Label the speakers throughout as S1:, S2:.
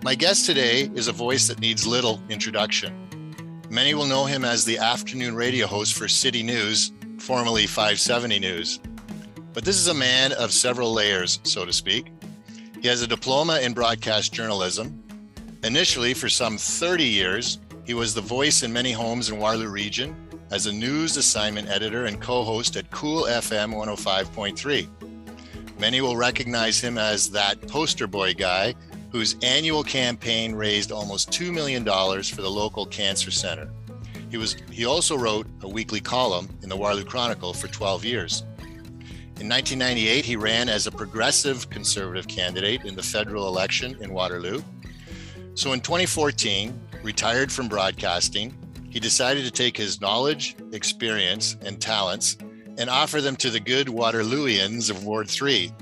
S1: My guest today is a voice that needs little introduction. Many will know him as the afternoon radio host for CityNews, formerly 570 News. But this is a man of several layers, so to speak. He has a diploma in broadcast journalism. Initially, for some 30 years, he was the voice in many homes in Waterloo Region as a news assignment editor and co-host at Cool FM 105.3. Many will recognize him as that poster boy guy whose annual campaign raised almost $2 million for the local cancer center. He also wrote a weekly column in the Waterloo Chronicle for 12 years. In 1998, he ran as a progressive conservative candidate in the federal election in Waterloo. So in 2014, retired from broadcasting, he decided to take his knowledge, experience, and talents and offer them to the good Waterlooians of Ward 3.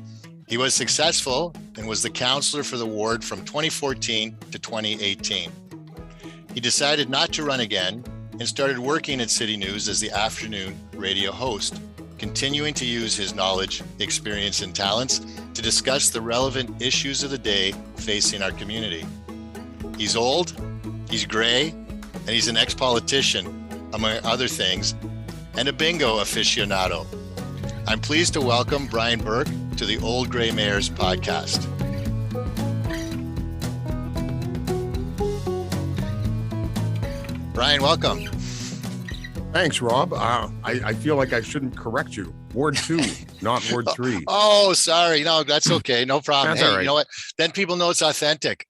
S1: He was successful and was the councillor for the ward from 2014 to 2018. He decided not to run again and started working at CityNews as the afternoon radio host, continuing to use his knowledge, experience, and talents to discuss the relevant issues of the day facing our community. He's old, he's gray, and he's an ex-politician, among other things, and a bingo aficionado. I'm pleased to welcome Brian Bourke to the Old Grey Mayors podcast. Brian, welcome.
S2: Thanks, Rob. I feel like I shouldn't correct you. Ward 2, not Ward 3.
S1: Oh, sorry. No, that's okay. No problem.
S2: That's
S1: hey,
S2: all right.
S1: You know what? Then people know it's authentic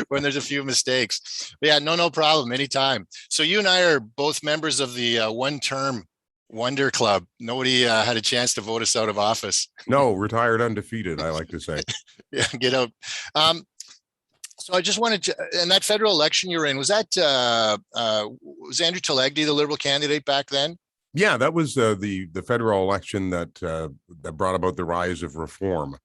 S1: when there's a few mistakes. But yeah, no problem. Anytime. So you and I are both members of the one-term Wonder Club. Nobody had a chance to vote us out of office.
S2: No, retired undefeated, I like to say.
S1: Yeah, get out. So I just wanted to, and that federal election you're in, was that, was Andrew Telegdi the Liberal candidate back then?
S2: Yeah, that was the federal election that brought about the rise of reform.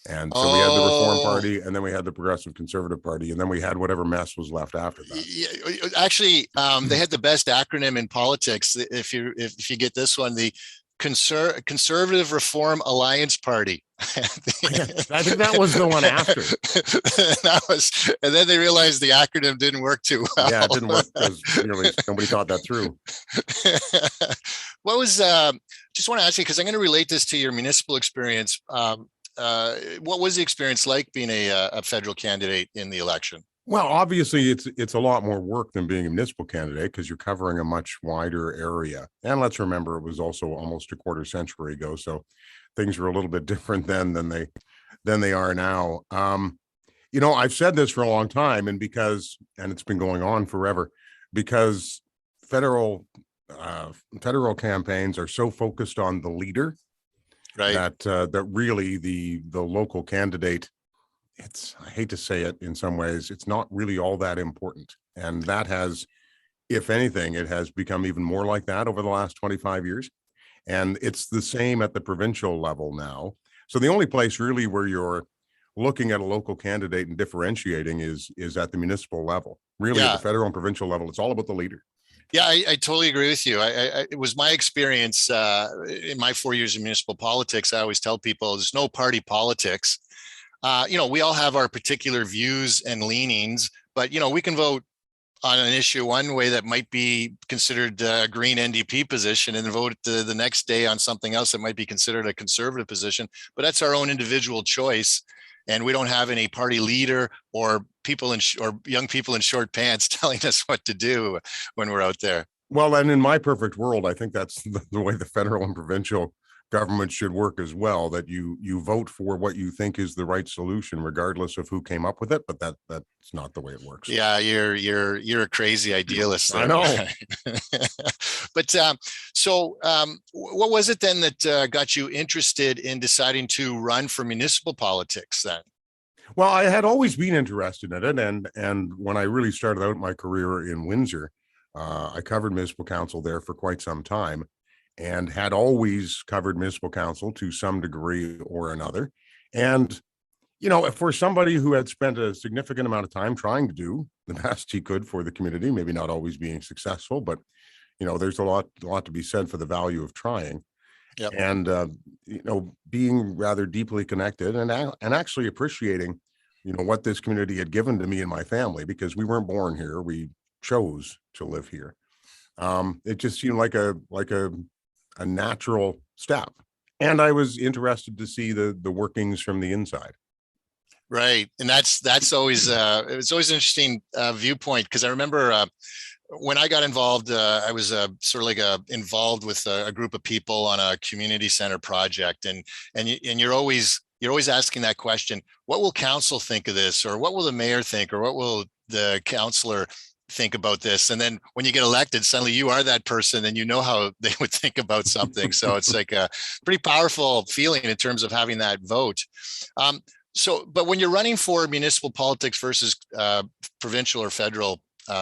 S2: And so we had the Reform Party, and then we had the Progressive Conservative Party, and then we had whatever mess was left after that.
S1: Yeah, actually, they had the best acronym in politics. If you get this one, the Conservative Reform Alliance Party.
S2: I think that was the one after.
S1: And then they realized the acronym didn't work too well.
S2: Yeah, it didn't work because nobody thought that through.
S1: What was, just want to ask you, because I'm going to relate this to your municipal experience. What was the experience like being a federal candidate in the election?
S2: Well, obviously, it's a lot more work than being a municipal candidate because you're covering a much wider area. And let's remember, it was also almost a quarter century ago, so things were a little bit different then than they are now. I've said this for a long time, and it's been going on forever, because federal campaigns are so focused on the leader,
S1: right?
S2: That really the local candidate, I hate to say it, in some ways, it's not really all that important. And that has, if anything, it has become even more like that over the last 25 years. And it's the same at the provincial level now. So the only place really where you're looking at a local candidate and differentiating is at the municipal level. Really, at the federal and provincial level, it's all about the leader.
S1: Yeah, I totally agree with you. It was my experience in my 4 years in municipal politics. I always tell people there's no party politics. We all have our particular views and leanings, but, we can vote on an issue one way that might be considered a green NDP position and then vote the next day on something else that might be considered a conservative position. But that's our own individual choice. And we don't have any party leader or young people in short pants telling us what to do when we're out there.
S2: Well, and in my perfect world, I think that's the way the federal and provincial government should work as well, that you vote for what you think is the right solution, regardless of who came up with it. But that's not the way it works.
S1: Yeah, you're a crazy idealist there.
S2: I know.
S1: But what was it then that got you interested in deciding to run for municipal politics then?
S2: Well, I had always been interested in it, and when I really started out my career in Windsor, I covered municipal council there for quite some time, and had always covered municipal council to some degree or another. And, for somebody who had spent a significant amount of time trying to do the best he could for the community, maybe not always being successful, but, there's a lot to be said for the value of trying.
S1: Yep.
S2: And, being rather deeply connected and actually appreciating what this community had given to me and my family, because we weren't born here. We chose to live here. It just seemed like a natural step. And I was interested to see the workings from the inside.
S1: Right. And that's always it's always an interesting viewpoint, because I remember when I got involved, I was sort of like involved with a group of people on a community center project, and you're always asking that question: what will council think of this, or what will the mayor think, or what will the councillor think about this? And then when you get elected, suddenly you are that person, and you know how they would think about something. So it's like a pretty powerful feeling in terms of having that vote. But when you're running for municipal politics versus provincial or federal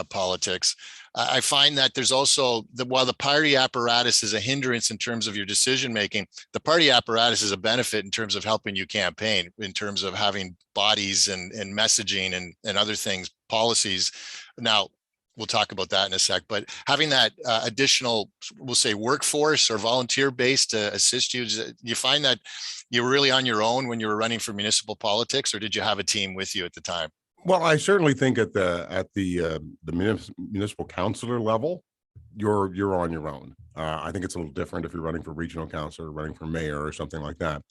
S1: politics, I find that there's also, while the party apparatus is a hindrance in terms of your decision making, the party apparatus is a benefit in terms of helping you campaign, in terms of having bodies and messaging and other things, policies. Now, we'll talk about that in a sec, but having that additional, we'll say, workforce or volunteer base to assist you, you find that you were really on your own when you were running for municipal politics, or did you have a team with you at the time?
S2: Well, I certainly think at the municipal councillor level, you're on your own. I think it's a little different if you're running for regional councillor, running for mayor, or something like that.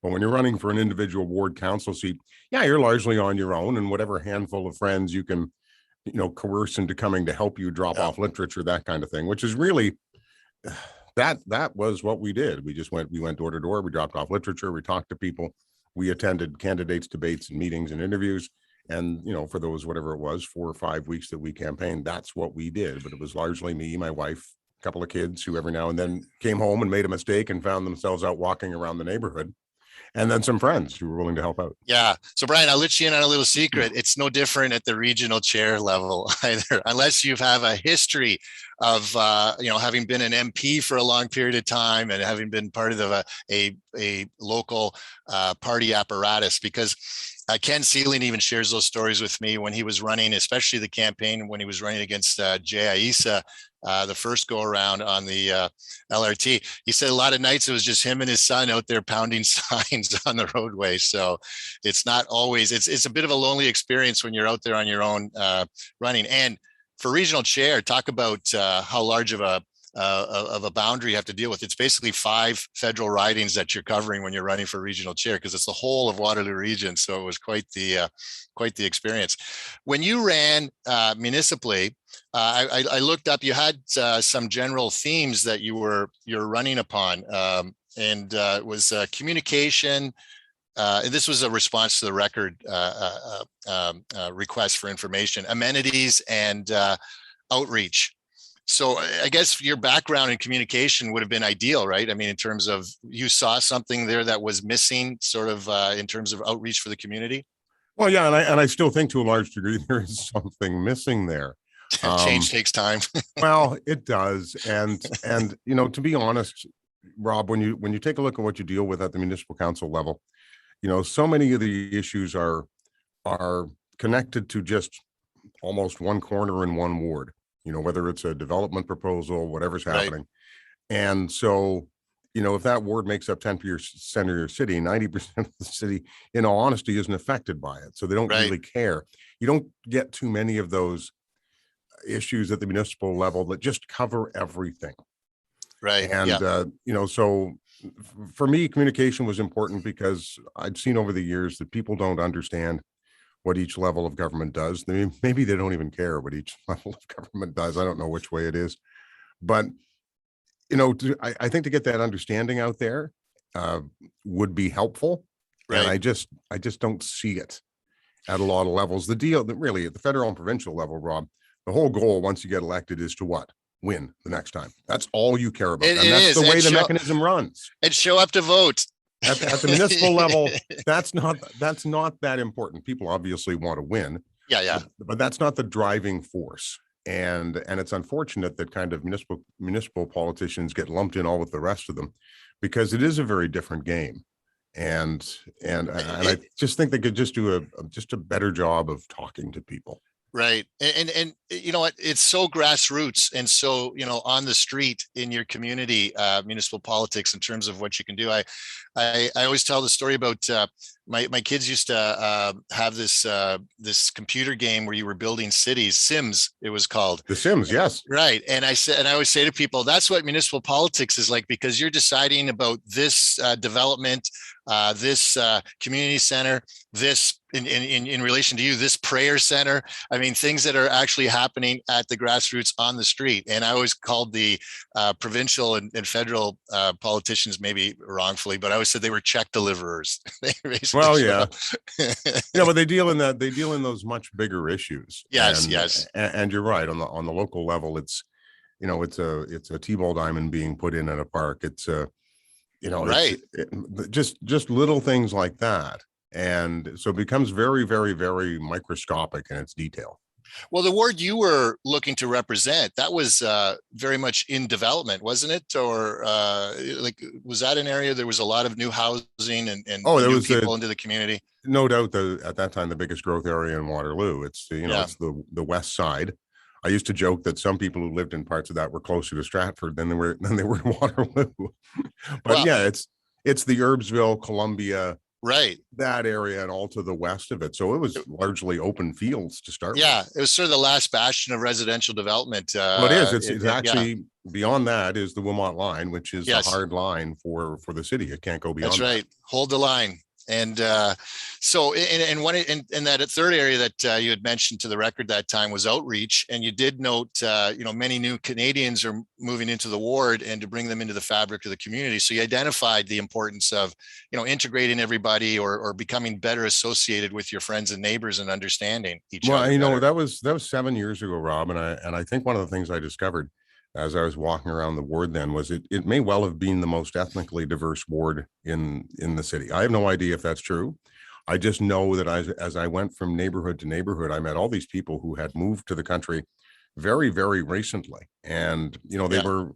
S2: But when you're running for an individual ward council seat, yeah, you're largely on your own, and whatever handful of friends you can, coerce into coming to help you drop off literature, that kind of thing, which is really that was what we did. We went door to door, we dropped off literature, we talked to people, we attended candidates debates and meetings and interviews. And, for those, whatever it was, 4 or 5 weeks that we campaigned, that's what we did. But it was largely me, my wife, a couple of kids who every now and then came home and made a mistake and found themselves out walking around the neighborhood. And then some friends who were willing to help out.
S1: Yeah. So Brian, I'll let you in on a little secret. It's no different at the regional chair level either, unless you have a history of, having been an MP for a long period of time and having been part of a local party apparatus. Because Ken Sealing even shares those stories with me when he was running, especially the campaign when he was running against Jay Aissa, the first go around on the LRT. He said a lot of nights it was just him and his son out there pounding signs on the roadway. So it's not always, it's a bit of a lonely experience when you're out there on your own running. And for regional chair, talk about how large of a boundary you have to deal with. It's basically 5 federal ridings that you're covering when you're running for regional chair, because it's the whole of Waterloo region. So it was quite the experience. When you ran municipally, I looked up. You had some general themes that you're running upon, and it was communication. This was a response to the record request for information, amenities, and outreach. So I guess your background in communication would have been ideal, right? I mean, in terms of you saw something there that was missing, sort of in terms of outreach for the community.
S2: Well, yeah, and I still think to a large degree there is something missing there.
S1: Change takes time.
S2: Well, it does, and to be honest, Rob, when you take a look at what you deal with at the municipal council level, so many of the issues are connected to just almost one corner in one ward. Whether it's a development proposal, whatever's happening. Right. And so, if that ward makes up 10% of your city, 90% of the city, in all honesty, isn't affected by it. So they don't really care. You don't get too many of those issues at the municipal level that just cover everything.
S1: Right.
S2: And, so for me, communication was important because I'd seen over the years that people don't understand what each level of government does. Maybe they don't even care what each level of government does. I don't know which way it is, but I think to get that understanding out there would be helpful. Right. And I just don't see it at a lot of levels. The deal that really at the federal and provincial level, Rob, the whole goal once you get elected is to what? Win the next time. That's all you care about. And that's the way the mechanism runs.
S1: And show up to vote.
S2: At the municipal level, that's not that important. People obviously want to win.
S1: Yeah.
S2: But that's not the driving force. And it's unfortunate that kind of municipal politicians get lumped in all with the rest of them, because it is a very different game. And I just think they could just do a better job of talking to people.
S1: Right. And you know what, it's so grassroots and so, on the street in your community, municipal politics in terms of what you can do. I always tell the story about my kids used to have this computer game where you were building cities. Sims, it was called.
S2: The Sims, yes.
S1: Right. And I always say to people, that's what municipal politics is like, because you're deciding about this development, this community center, this in relation to you, this prayer center. I mean, things that are actually happening at the grassroots on the street. And I always called the provincial and federal politicians, maybe wrongfully, but I always said they were check deliverers.
S2: Well, yeah. But they deal in those much bigger issues.
S1: Yes,
S2: and,
S1: yes.
S2: And you're right, on the local level, it's a T-ball diamond being put in at a park. It's
S1: right.
S2: Just little things like that. And so it becomes very, very, very microscopic in its detail.
S1: Well, the ward you were looking to represent, that was very much in development, wasn't it? Or was that an area there was a lot of new housing and new people into the community?
S2: No doubt, at that time, the biggest growth area in Waterloo. It's it's the west side. I used to joke that some people who lived in parts of that were closer to Stratford than they were in Waterloo. But it's the Urbsville, Columbia,
S1: right,
S2: that area, and all to the west of it. So it was largely open fields to start with.
S1: It was sort of the last bastion of residential development.
S2: Well, it is. It's actually beyond that is the Wilmot line, which is the hard line for the city. It can't go beyond.
S1: That's right. Hold the line. And so in that third area that you had mentioned to the record that time was outreach. And you did note, many new Canadians are moving into the ward and to bring them into the fabric of the community. So you identified the importance of, integrating everybody or becoming better associated with your friends and neighbors and understanding each other.
S2: Well, that was 7 years ago, Rob. And I think one of the things I discovered as I was walking around the ward then was it may well have been the most ethnically diverse ward in the city. I have no idea if that's true. I just know that as I went from neighborhood to neighborhood, I met all these people who had moved to the country very, very recently. And, they were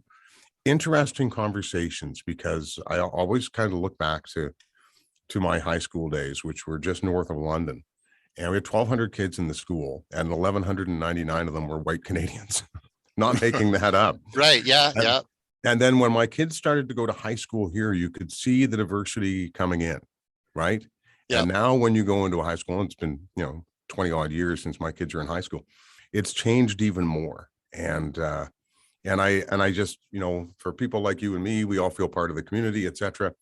S2: interesting conversations, because I always kind of look back to my high school days, which were just north of London. And we had 1,200 kids in the school, and 1,199 of them were white Canadians. Not making that up.
S1: Right. Yeah.
S2: And then when my kids started to go to high school here, you could see the diversity coming in. Right. Yep. And now when you go into a high school, and it's been, 20 odd years since my kids are in high school, it's changed even more. And I just, for people like you and me, we all feel part of the community, etc.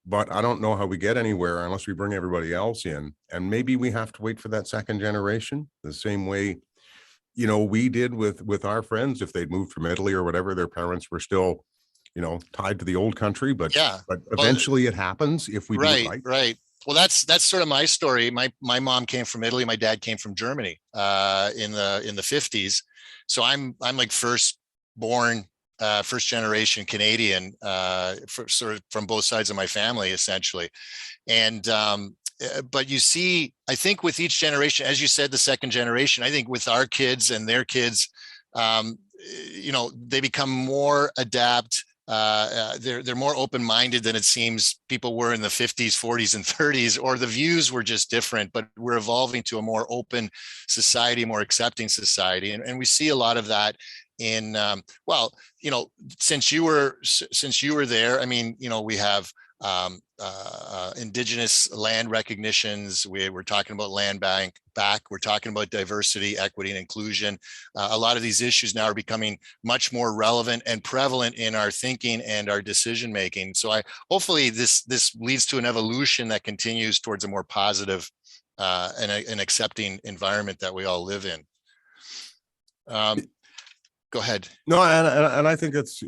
S2: But I don't know how we get anywhere unless we bring everybody else in. And maybe we have to wait for that second generation, the same way we did with our friends. If they'd moved from Italy or whatever, their parents were still, tied to the old country, but eventually it happens if we do it right.
S1: Right. Well, that's sort of my story. My mom came from Italy. My dad came from Germany in the 50s. So I'm like first generation Canadian, sort of from both sides of my family, essentially. And but you see, I think with each generation, as you said, the second generation, I think with our kids and their kids, they become more adept. They're more open-minded than it seems people were in the 50s, 40s, and 30s, or the views were just different. But we're evolving to a more open society, more accepting society, and we see a lot of that in since you were there. I mean, we have Indigenous land recognitions. We're talking about land bank back. We're talking about diversity, equity, and inclusion. A lot of these issues now are becoming much more relevant and prevalent in our thinking and our decision making. So hopefully this leads to an evolution that continues towards a more positive and an accepting environment that we all live in. Go ahead.
S2: No, and I think it's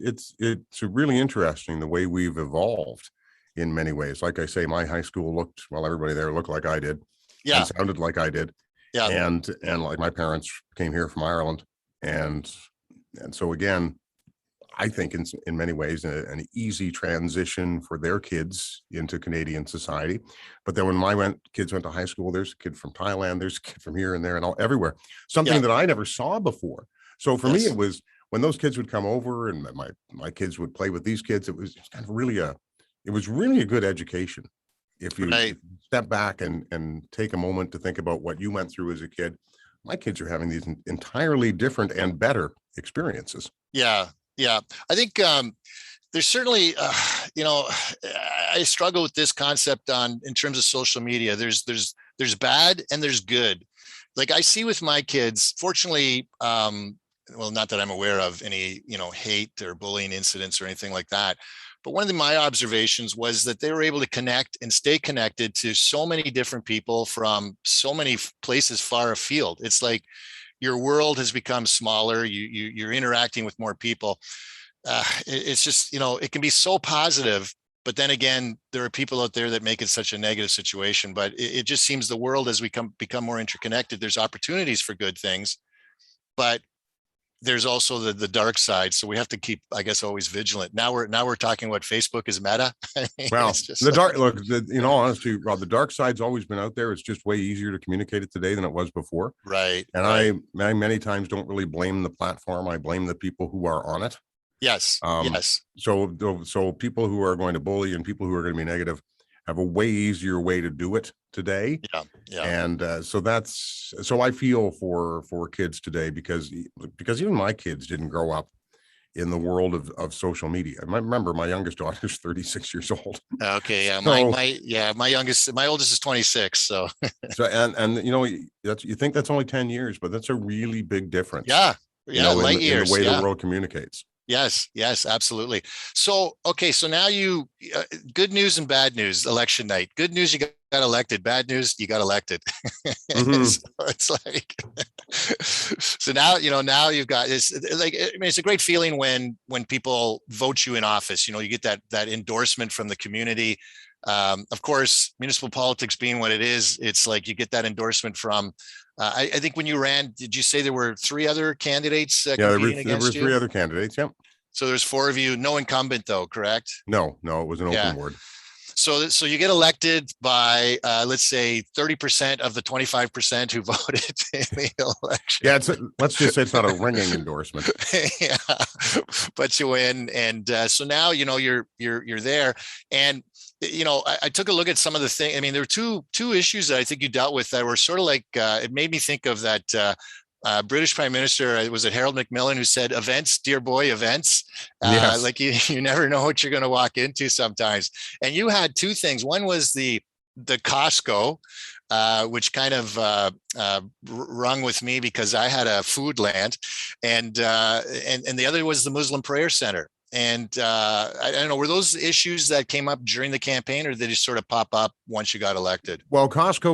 S2: really interesting the way we've evolved in many ways. Like I say, my high school everybody there looked like I did.
S1: Yeah.
S2: And sounded like I did. Yeah. And like my parents came here from Ireland. And so again, I think in many ways an easy transition for their kids into Canadian society. But then when my kids went to high school, there's a kid from Thailand, there's a kid from here and there and everywhere. Something that I never saw before. So for me, it was when those kids would come over and my kids would play with these kids, it was kind of really a good education. If you step back and take a moment to think about what you went through as a kid, my kids are having these entirely different and better experiences.
S1: Yeah. I think there's certainly, I struggle with this concept in terms of social media. There's bad and there's good. Like I see with my kids, fortunately, well, not that I'm aware of any, hate or bullying incidents or anything like that. But one of my observations was that they were able to connect and stay connected to so many different people from so many places far afield. It's like your world has become smaller. You're interacting with more people. It's just, it can be so positive, but then again, there are people out there that make it such a negative situation. But it just seems the world as we become more interconnected, there's opportunities for good things, but there's also the dark side. So we have to keep, I guess, always vigilant. Now we're talking what Facebook is meta.
S2: Well, the dark look, in all honesty, Rob, the dark side's always been out there. It's just way easier to communicate it today than it was before.
S1: Right.
S2: And
S1: right.
S2: I many times don't really blame the platform. I blame the people who are on it.
S1: Yes. Yes.
S2: So people who are going to bully and people who are going to be negative have a way easier way to do it today.
S1: Yeah. Yeah.
S2: And so I feel for kids today because even my kids didn't grow up in the world of social media. I remember my youngest daughter is 36 years old. Okay.
S1: Yeah. My oldest is 26. So
S2: and you think that's only 10 years, but that's a really big difference.
S1: Yeah. Yeah.
S2: Light years. In the way the world communicates.
S1: Yes, absolutely. So, okay. So now good news and bad news, election night. Good news, you got elected. Bad news, you got elected.
S2: Mm-hmm.
S1: So it's like, so now you've got this, like, I mean, it's a great feeling when people vote you in office, you get that endorsement from the community. Of course, municipal politics being what it is, it's like you get that endorsement from, I think when you ran, did you say there were 3 other candidates competing against you?
S2: There were 3 other candidates. Yep.
S1: So there's 4 of you, no incumbent though, correct?
S2: No, it was an open ward.
S1: So you get elected by, let's say 30% of the 25% who voted in the election.
S2: Yeah, let's just say it's not a ringing endorsement.
S1: Yeah, but you win, and so now you're there, and I took a look at some of the things. I mean, there were two issues that I think you dealt with that were sort of like it made me think of that. British Prime Minister, was it Harold Macmillan, who said, "Events, dear boy, events."
S2: Yes.
S1: Like you never know what you're going to walk into sometimes. And you had 2 things. One was the Costco, which kind of rung with me because I had a food land, and the other was the Muslim Prayer Center. And I don't know, were those issues that came up during the campaign, or did they just sort of pop up once you got elected?
S2: Well, Costco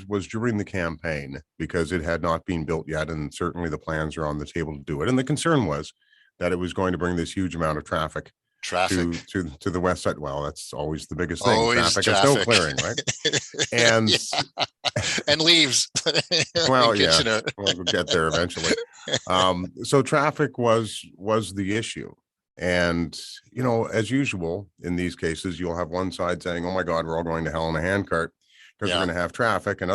S2: was during the campaign because it had not been built yet, and certainly the plans are on the table to do it. And the concern was that it was going to bring this huge amount of traffic to the west side. Well, that's always the biggest thing. Traffic and snow clearing, right? And
S1: and leaves.
S2: Well, yeah, we'll get there eventually. So traffic was the issue. And, as usual, in these cases, you'll have one side saying, "Oh my God, we're all going to hell in a handcart because we're going to have traffic," and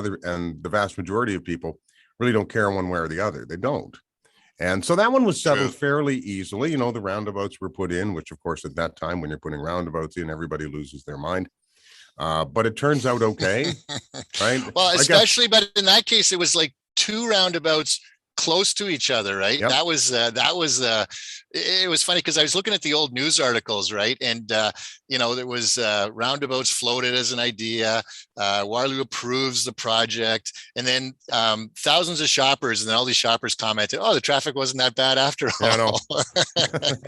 S2: the vast majority of people really don't care one way or the other. They don't. And so that one was settled fairly easily. The roundabouts were put in, which of course at that time, when you're putting roundabouts in, everybody loses their mind. But it turns out okay, right?
S1: Well, but in that case, it was like 2 roundabouts close to each other, right? Yep. That was it was funny because I was looking at the old news articles, right? And there was roundabouts floated as an idea. Waterloo approves the project, and then thousands of shoppers, and then all these shoppers commented, "Oh, the traffic wasn't that bad after all."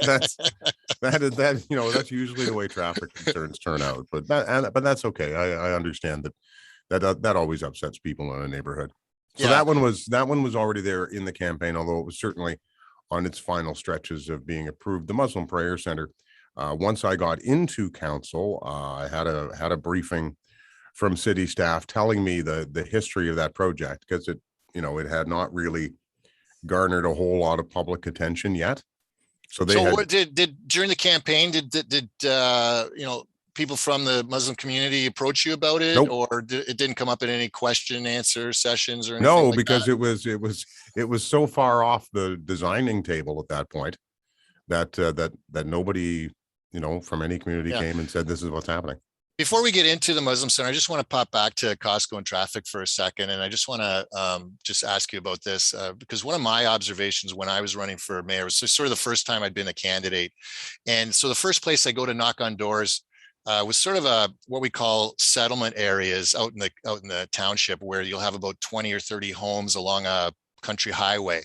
S2: Yeah, no. That's usually the way traffic concerns turn out, but that's okay. I understand that always upsets people in a neighborhood. So that one was already there in the campaign, although it was certainly on its final stretches of being approved. The Muslim Prayer Center, once I got into council, I had a briefing from city staff telling me the history of that project, because it had not really garnered a whole lot of public attention yet. So
S1: what did during the campaign, did people from the Muslim community approach you about it? Nope. Or it didn't come up in any question and answer sessions or anything?
S2: No,
S1: like
S2: because
S1: that?
S2: it was so far off the designing table at that point that nobody from any community came and said, "This is what's happening."
S1: Before we get into the Muslim Center, I just want to pop back to Costco and traffic for a second. And I just want to just ask you about this because one of my observations when I was running for mayor was sort of the first time I'd been a candidate. And so the first place I go to knock on doors was sort of what we call settlement areas out in the township, where you'll have about 20 or 30 homes along a country highway.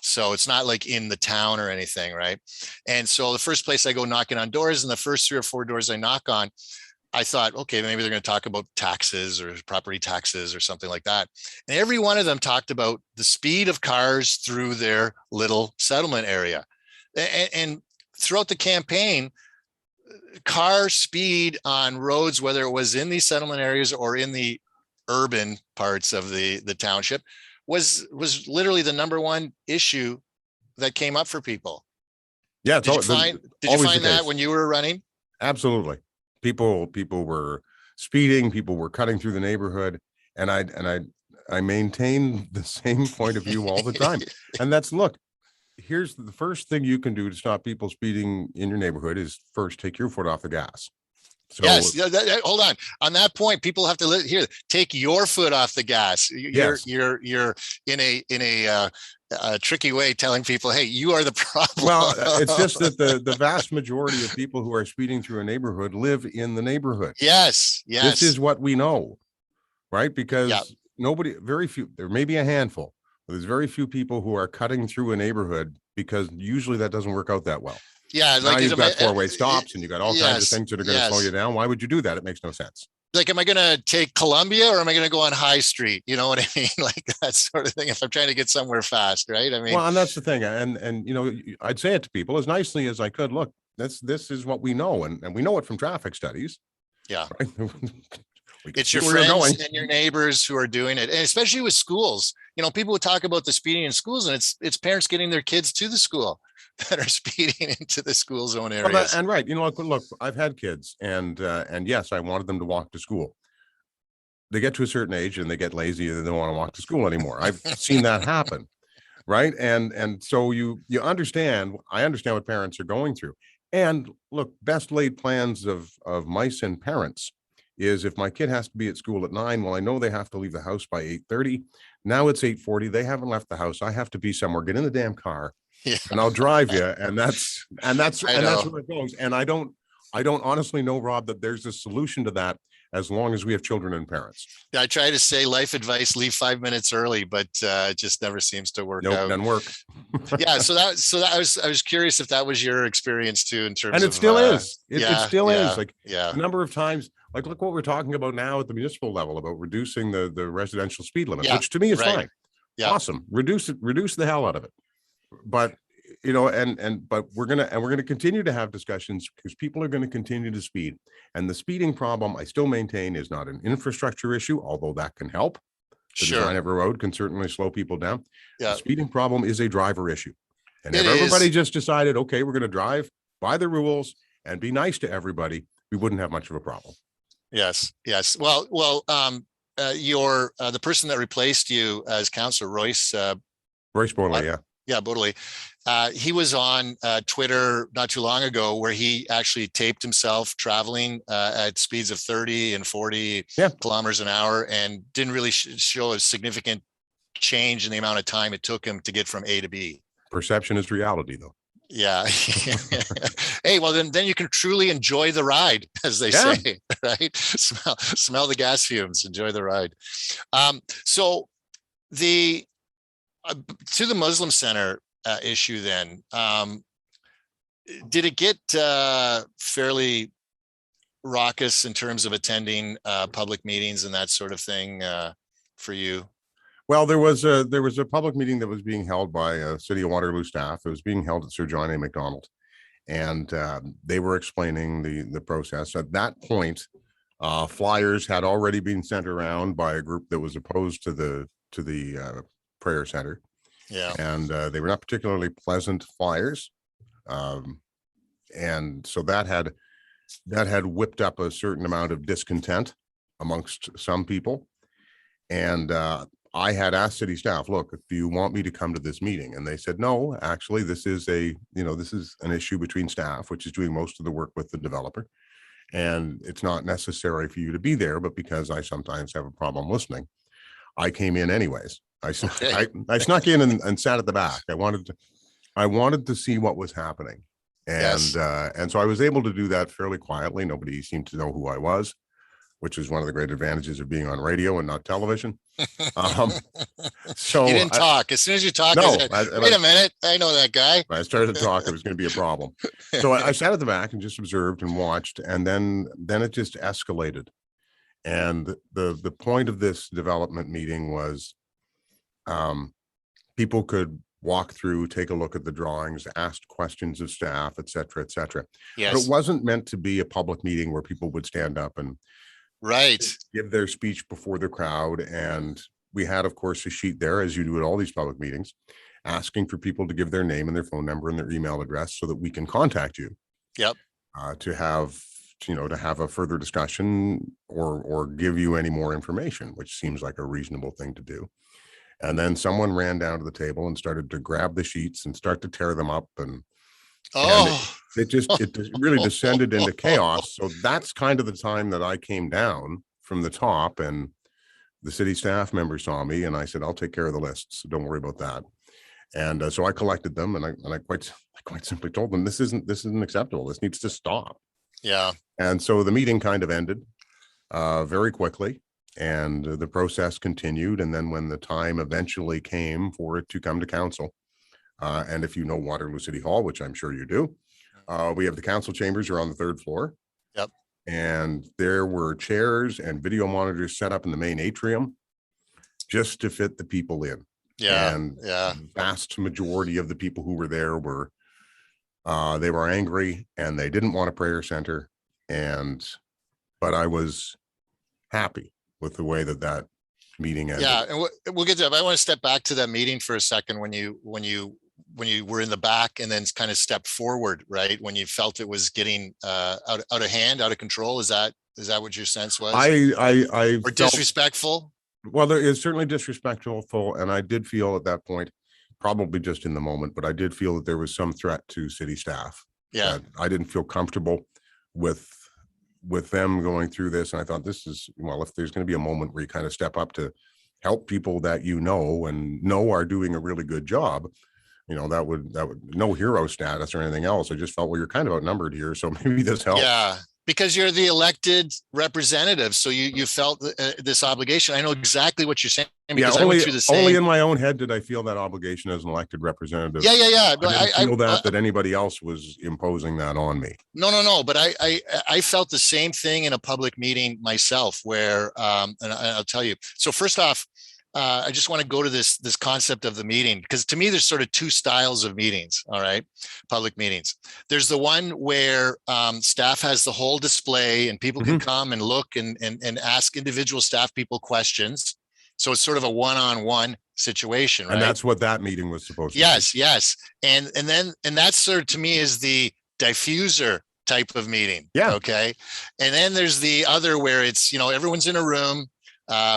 S1: So it's not like in the town or anything, right? And so the first place I go knocking on doors, and the first 3 or 4 doors I knock on, I thought, okay, maybe they're going to talk about taxes or property taxes or something like that. And every one of them talked about the speed of cars through their little settlement area. And throughout the campaign, car speed on roads, whether it was in these settlement areas or in the urban parts of the township, was literally the number one issue that came up for people.
S2: Yeah,
S1: did you find that when you were running?
S2: Absolutely. People were speeding, people were cutting through the neighborhood, and I maintain the same point of view all the time. And that's, look, here's the first thing you can do to stop people speeding in your neighborhood is first take your foot off the gas. So
S1: yes, hold on that point. People have to here. Take your foot off the gas. You're in a tricky way telling people, hey, you are the problem.
S2: Well, it's just that the vast majority of people who are speeding through a neighborhood live in the neighborhood.
S1: Yes.
S2: This is what we know, right? Because very few, there may be a handful, but there's very few people who are cutting through a neighborhood, because usually that doesn't work out that well.
S1: Yeah,
S2: now you've got four-way stops and you've got all kinds of things that are going to slow you down. Why would you do that? It makes no sense.
S1: Like, am I going to take Columbia or am I going to go on High Street? You know what I mean? Like that sort of thing. If I'm trying to get somewhere fast, right? I mean,
S2: well, and that's the thing. And you know, I'd say it to people as nicely as I could. Look, this is what we know, and we know it from traffic studies.
S1: Yeah.
S2: Right?
S1: It's your friends and your neighbors who are doing it, and especially with schools. You know, people would talk about the speeding in schools, and it's parents getting their kids to the school that are speeding into the school zone areas.
S2: Well, and right, you know, look, I've had kids, and yes, I wanted them to walk to school. They get to a certain age and they get lazy and they don't want to walk to school anymore. I've seen that happen, right? And so you understand. I understand what parents are going through. And look, best laid plans of mice and parents is, if my kid has to be at school at 9, well, I know they have to leave the house by 8:30. Now it's 8:40. They haven't left the house. I have to be somewhere. Get in the damn car, and I'll drive you. And that's where it goes. And I don't honestly know, Rob, that there's a solution to that as long as we have children and parents.
S1: Yeah, I try to say life advice: leave 5 minutes early, but it just never seems to work out.
S2: Doesn't work.
S1: Yeah, so that I was curious if that was your experience too, in terms of.
S2: And it still is. It still is. Like
S1: a
S2: number of times. Like, look what we're talking about now at the municipal level about reducing the residential speed limit, which to me is fine. Yeah. Awesome. Reduce the hell out of it. But, you know, but we're going to continue to have discussions, because people are going to continue to speed. And the speeding problem, I still maintain, is not an infrastructure issue, although that can help. The design of a road can certainly slow people down. Yeah. The speeding problem is a driver issue. And if everybody just decided, okay, we're going to drive by the rules and be nice to everybody, we wouldn't have much of a problem.
S1: Yes. Well, the person that replaced you as councillor, Royce
S2: Beaulieu,
S1: Beaulieu. He was on Twitter not too long ago, where he actually taped himself traveling at speeds of 30 and 40 kilometers an hour, and didn't really show a significant change in the amount of time it took him to get from A to B.
S2: Perception is reality, though.
S1: Yeah. Hey, well, then you can truly enjoy the ride, as they say, right? Smell the gas fumes, enjoy the ride. So to the Muslim Center issue then, did it get fairly raucous in terms of attending public meetings and that sort of thing for you?
S2: Well, there was a public meeting that was being held by City of Waterloo staff. It was being held at Sir John A. Macdonald, and they were explaining the process. At that point, flyers had already been sent around by a group that was opposed to the prayer center. Yeah, and they were not particularly pleasant flyers, and so that had whipped up a certain amount of discontent amongst some people, and I had asked city staff, look, do you want me to come to this meeting? And they said, no, actually, this is an issue between staff, which is doing most of the work with the developer. and it's not necessary for you to be there, but because I sometimes have a problem listening, I came in anyways.
S1: Okay.
S2: I snuck in and sat at the back. I wanted to see what was happening.
S1: Yes.
S2: And so I was able to do that fairly quietly. Nobody seemed to know who I was, which is one of the great advantages of being on radio and not television. Um,
S1: You
S2: so
S1: didn't talk. As soon as you talked, I
S2: no,
S1: said, wait a minute, I know that guy.
S2: when I started to talk, it was going to be a problem. So I sat at the back and just observed and watched, and then it just escalated. And the point of this development meeting was, people could walk through, take a look at the drawings, ask questions of staff, et cetera, et cetera. But it
S1: Yes.
S2: wasn't meant to be a public meeting where people would stand up and
S1: Right.
S2: give their speech before the crowd. And we had, of course, a sheet there, as you do at all these public meetings, asking for people to give their name and their phone number and their email address so that we can contact you.
S1: Yep.
S2: To have a further discussion or give you any more information, which seems like a reasonable thing to do. And then someone ran down to the table and started to grab the sheets and start to tear them up. And it really descended into chaos. So that's kind of the time that I came down from the top, and the city staff member saw me, and I said, I'll take care of the lists. So don't worry about that. And so I collected them, and I quite simply told them, this isn't acceptable. This needs to stop.
S1: Yeah.
S2: And so the meeting kind of ended very quickly, and the process continued. And then when the time eventually came for it to come to council, and if you know Waterloo City Hall, which I'm sure you do, we have the council chambers are on the third floor.
S1: Yep.
S2: And there were chairs and video monitors set up in the main atrium just to fit the people in.
S1: Yeah.
S2: And
S1: Yeah.
S2: the vast majority of the people who were there were they were angry, and they didn't want a prayer center. But I was happy with the way that meeting ended.
S1: Yeah, and we'll get to that. But I want to step back to that meeting for a second when you were in the back and then kind of stepped forward, right? When you felt it was getting out of hand, out of control. Is that what your sense was?
S2: I
S1: or disrespectful?
S2: Well, there is certainly disrespectful, and I did feel at that point, probably just in the moment, but I did feel that there was some threat to city staff.
S1: Yeah.
S2: I didn't feel comfortable with them going through this. And I thought, this is, well, if there's going to be a moment where you kind of step up to help people that you know are doing a really good job, that would no hero status or anything else. I just felt, well, you're kind of outnumbered here, so maybe this helps.
S1: Yeah, because you're the elected representative, so you felt this obligation. I know exactly what you're saying, because I went through the same.
S2: Only in my own head did I feel that obligation as an elected representative.
S1: Yeah.
S2: I didn't feel that anybody else was imposing that on me.
S1: No. But I felt the same thing in a public meeting myself, where and I'll tell you. So first off, I just want to go to this concept of the meeting, because to me, there's sort of two styles of meetings. All right. Public meetings. There's the one where staff has the whole display and people can come and look and ask individual staff people questions. So it's sort of a one-on-one situation, right?
S2: And that's what that meeting was supposed to be.
S1: Yes. And that's sort of, to me, is the diffuser type of meeting.
S2: Yeah.
S1: Okay. And then there's the other where it's, everyone's in a room,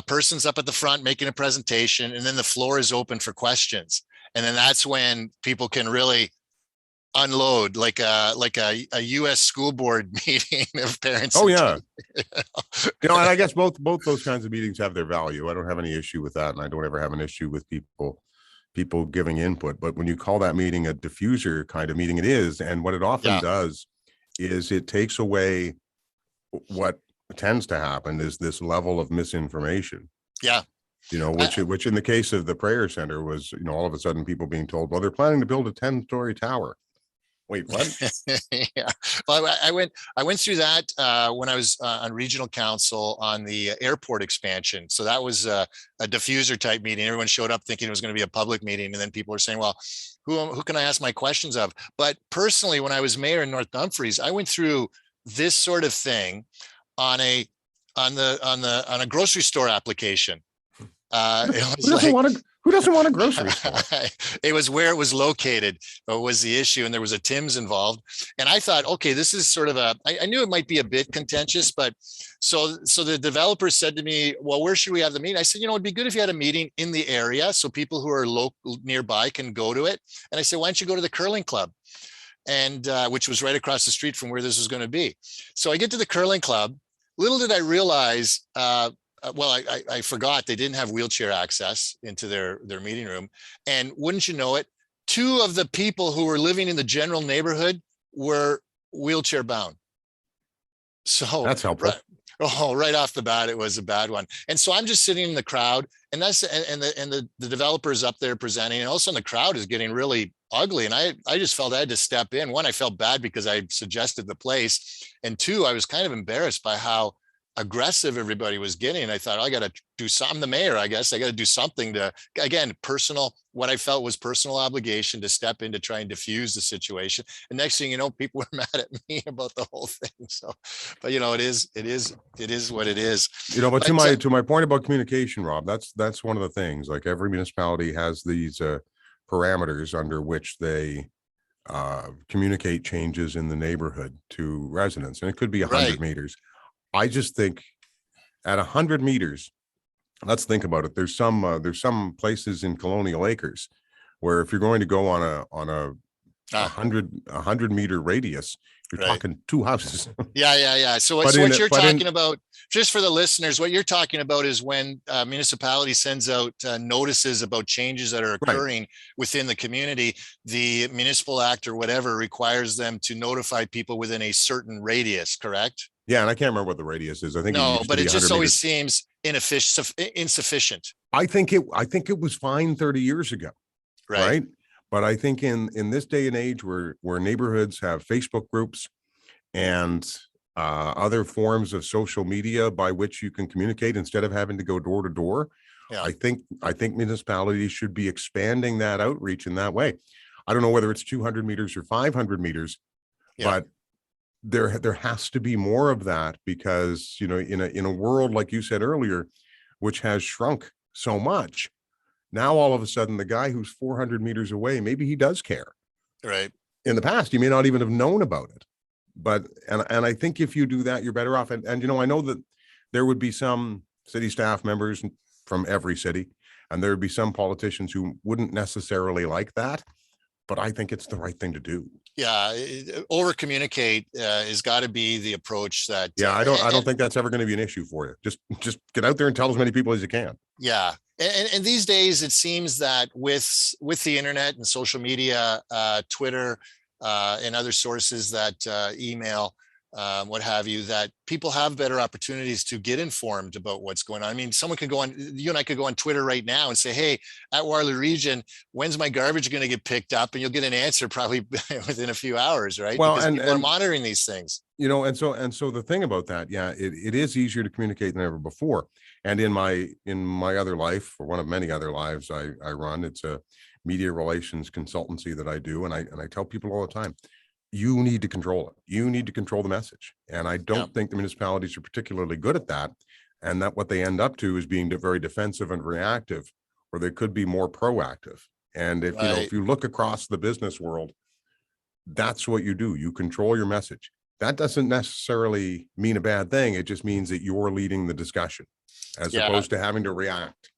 S1: person's up at the front making a presentation, and then the floor is open for questions. And then that's when people can really unload, like a U.S. school board meeting of parents.
S2: Oh yeah. And I guess both those kinds of meetings have their value. I don't have any issue with that, and I don't ever have an issue with people giving input. But when you call that meeting a diffuser kind of meeting, it is. And what it often does is it takes away what tends to happen is this level of misinformation.
S1: Yeah.
S2: Which in the case of the prayer center was, all of a sudden people being told, well, they're planning to build a 10-story tower. Wait, what?
S1: Yeah. Well, I went through that when I was on regional council on the airport expansion. So that was a diffuser type meeting. Everyone showed up thinking it was going to be a public meeting. And then people were saying, well, who can I ask my questions of? But personally, when I was mayor in North Dumfries, I went through this sort of thing on a grocery store application.
S2: Who doesn't want a grocery store?
S1: It was where it was located was the issue, and there was a Tim's involved. And I thought, okay, this is sort of I knew it might be a bit contentious, but so the developer said to me, well, where should we have the meeting? I said, it'd be good if you had a meeting in the area so people who are local nearby can go to it. And I said, why don't you go to the curling club? and which was right across the street from where this was going to be. So I get to the curling club. Little did I realize, I forgot they didn't have wheelchair access into their meeting room. And wouldn't you know it, two of the people who were living in the general neighborhood were wheelchair bound. So
S2: That's helpful.
S1: Right off the bat, it was a bad one. And so I'm just sitting in the crowd, and the developers up there presenting, and all of a sudden the crowd is getting really ugly. And I just felt I had to step in. One, I felt bad because I suggested the place. And two, I was kind of embarrassed by how aggressive everybody was getting. And I thought, I got to do something. I'm the mayor, I guess. I got to do something to, again, what I felt was personal obligation to step in to try and diffuse the situation. And next thing you know, people were mad at me about the whole thing. So, but it is what it is.
S2: But to my point about communication, Rob, that's one of the things. Like, every municipality has these parameters under which they communicate changes in the neighborhood to residents, and it could be 100 meters. I just think at 100 meters, let's think about it. There's some places in Colonial Acres where if you're going to go on a 100 meter radius, you're talking two houses.
S1: Yeah. So what you're talking about, just for the listeners, what you're talking about is when a municipality sends out notices about changes that are occurring within the community, the municipal act or whatever requires them to notify people within a certain radius, correct?
S2: Yeah, and I can't remember what the radius is. I think
S1: but it just always seems insufficient.
S2: I think it was fine 30 years ago, right? But I think in this day and age where neighborhoods have Facebook groups and other forms of social media by which you can communicate instead of having to go door to door, I think municipalities should be expanding that outreach in that way. I don't know whether it's 200 meters or 500 meters, but there has to be more of that, because in a world, like you said earlier, which has shrunk so much, now all of a sudden the guy who's 400 meters away, maybe he does care.
S1: Right.
S2: In the past, you may not even have known about it, but I think if you do that, you're better off. And I know that there would be some city staff members from every city, and there would be some politicians who wouldn't necessarily like that, but I think it's the right thing to do.
S1: Yeah, over communicate has got to be the approach that.
S2: Yeah, I don't think that's ever going to be an issue for you. Just get out there and tell as many people as you can.
S1: Yeah, and these days it seems that with the internet and social media, Twitter, and other sources that email, what have you, that people have better opportunities to get informed about what's going on. I mean, you and I could go on Twitter right now and say, hey, at Waterloo Region, when's my garbage going to get picked up? And you'll get an answer probably within a few hours, right?
S2: Well,
S1: because people are monitoring these things.
S2: And so the thing about that, it is easier to communicate than ever before. And in my other life, or one of many other lives I run, it's a media relations consultancy that I do. And I tell people all the time, you need to control it. You need to control the message. And I don't think the municipalities are particularly good at that. And that what they end up to is being very defensive and reactive, or they could be more proactive. And if you look across the business world, that's what you do. You control your message. That doesn't necessarily mean a bad thing. It just means that you're leading the discussion as opposed to having to react.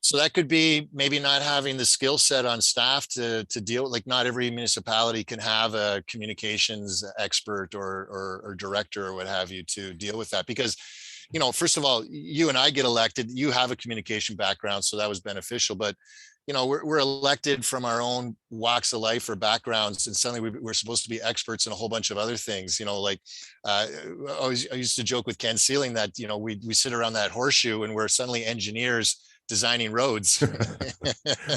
S1: So that could be maybe not having the skill set on staff to deal, like not every municipality can have a communications expert or director or what have you to deal with that. Because, first of all, you and I get elected, you have a communication background, so that was beneficial. But, we're elected from our own walks of life or backgrounds, and suddenly we're supposed to be experts in a whole bunch of other things. I used to joke with Ken Sealing that, we sit around that horseshoe and we're suddenly engineers designing roads.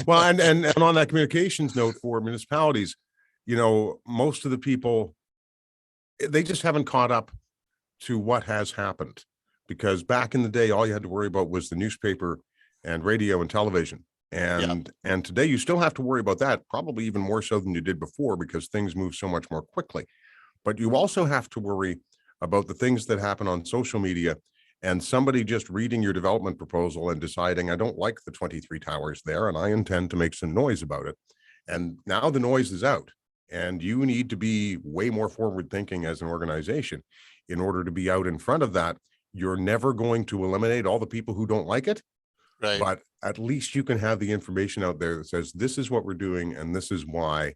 S2: Well, and on that communications note for municipalities, most of the people, they just haven't caught up to what has happened, because back in the day, all you had to worry about was the newspaper and radio and television. And today you still have to worry about that, probably even more so than you did before, because things move so much more quickly. But you also have to worry about the things that happen on social media, and somebody just reading your development proposal and deciding, I don't like the 23 towers there, and I intend to make some noise about it. And now the noise is out, and you need to be way more forward thinking as an organization in order to be out in front of that. You're never going to eliminate all the people who don't like it, but at least you can have the information out there that says, this is what we're doing and this is why.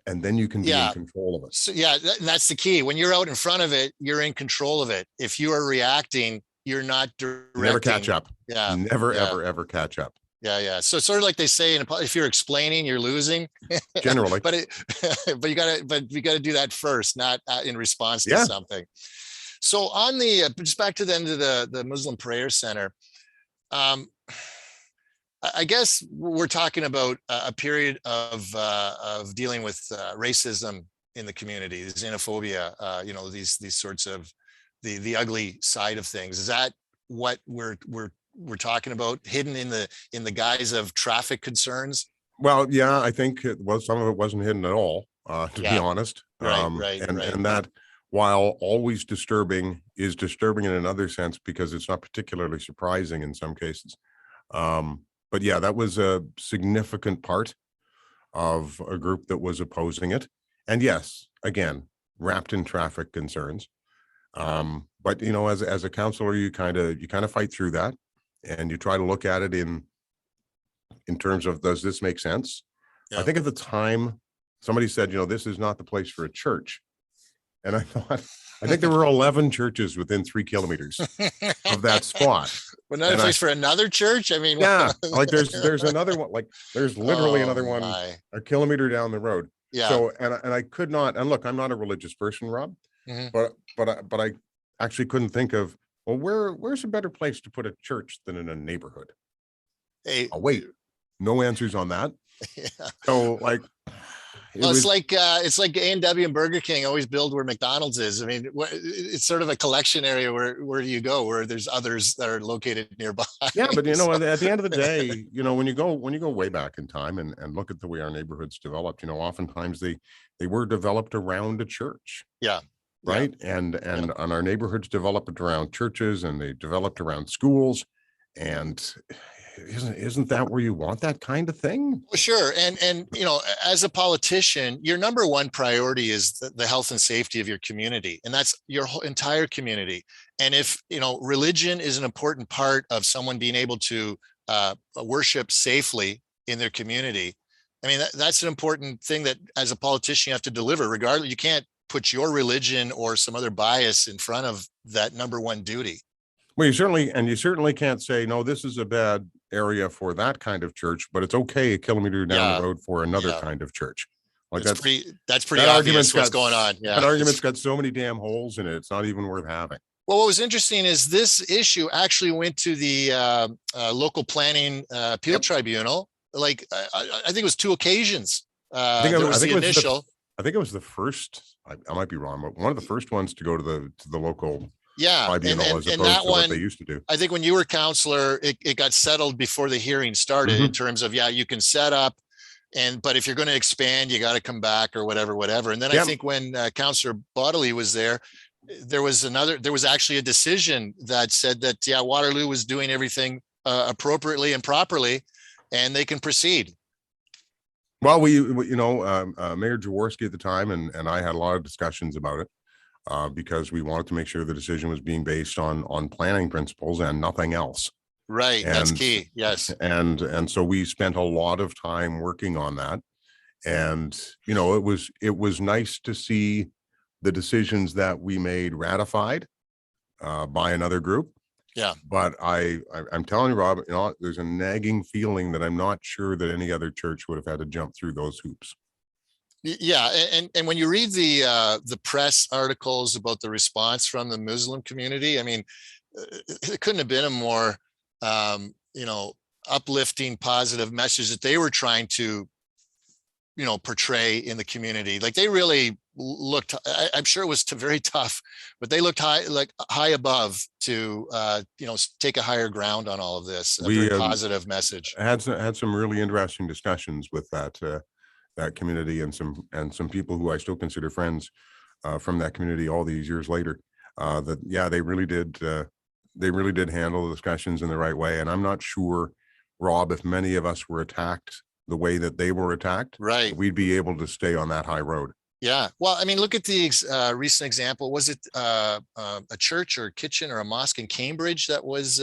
S2: and then you can be in control of it.
S1: So yeah, that's the key. When you're out in front of it, you're in control of it. If you are reacting, you're not directing.
S2: You never catch up.
S1: Yeah.
S2: Never, ever catch up.
S1: Yeah. So it's sort of like they say, if you're explaining, you're losing.
S2: Generally.
S1: but you gotta do that first, not in response to something. So on the just back to the end of the Muslim Prayer Center, I guess we're talking about a period of dealing with racism in the community, xenophobia, these sorts of the ugly side of things. Is that what we're talking about, hidden in the guise of traffic concerns?
S2: Well, yeah, I think some of it wasn't hidden at all, to be honest.
S1: Right.
S2: And that, while always disturbing, is disturbing in another sense because it's not particularly surprising in some cases. But yeah, that was a significant part of a group that was opposing it. And yes, again, wrapped in traffic concerns. But as a councillor, you kind of fight through that, and you try to look at it in terms of, does this make sense? Yeah. I think at the time somebody said, this is not the place for a church. And I think there were 11 churches within 3 kilometers of that spot.
S1: But not a place for another church? I mean,
S2: yeah, like there's another one, like there's literally another one a kilometer down the road.
S1: Yeah.
S2: So, and I could not, and look, I'm not a religious person, Rob, but I actually couldn't think of, well, where's a better place to put a church than in a neighborhood?
S1: Hey,
S2: oh, wait, no answers on that.
S1: Yeah.
S2: So like,
S1: it's like A&W and Burger King always build where McDonald's is. I mean, it's sort of a collection area where you go, where there's others that are located nearby.
S2: Yeah, but at the end of the day, when you go way back in time and look at the way our neighborhoods developed, oftentimes they were developed around a church.
S1: Yeah.
S2: Right. Yeah. And our neighborhoods developed around churches, and they developed around schools. And isn't that where you want that kind of thing?
S1: Sure. And as a politician, your number one priority is the health and safety of your community, and that's your whole entire community. And if religion is an important part of someone being able to worship safely in their community, I mean, that's an important thing that as a politician you have to deliver. Regardless, you can't put your religion or some other bias in front of that number one duty.
S2: Well, you certainly can't say, no, this is a bad area for that kind of church, but it's okay a kilometer down the road for another kind of church. Like that's
S1: pretty obvious what's going on. Yeah.
S2: That argument's got so many damn holes in it. It's not even worth having.
S1: Well, what was interesting is this issue actually went to the local planning appeal tribunal. Like I think it was 2 occasions. I think it was
S2: the first. I might be wrong, but one of the first ones to go to the local.
S1: Yeah,
S2: tribunal, as opposed to what they used to do.
S1: I think when you were councillor, it got settled before the hearing started in terms of, you can set up, but if you're going to expand, you got to come back or whatever. And then I think when Councillor Bodley was there was actually a decision that said that, Waterloo was doing everything appropriately and properly, and they can proceed.
S2: Well, Mayor Jaworski at the time and I had a lot of discussions about it. Because we wanted to make sure the decision was being based on planning principles and nothing else.
S1: Right, that's key. Yes,
S2: and so we spent a lot of time working on that, and it was nice to see the decisions that we made ratified by another group.
S1: Yeah,
S2: but I'm telling you, Rob, there's a nagging feeling that I'm not sure that any other church would have had to jump through those hoops.
S1: Yeah, and when you read the press articles about the response from the Muslim community, I mean, it couldn't have been a more uplifting, positive message that they were trying to portray in the community. Like they really looked, I'm sure it was very tough, but they looked high above to take a higher ground on all of this. A very positive message.
S2: I had some really interesting discussions with that community and some people who I still consider friends from that community all these years later. They really did handle the discussions in the right way. And I'm not sure, Rob, if many of us were attacked the way that they were attacked,
S1: right,
S2: we'd be able to stay on that high road.
S1: Yeah. Well, I mean, look at the recent example. Was it a church or a kitchen or a mosque in Cambridge that was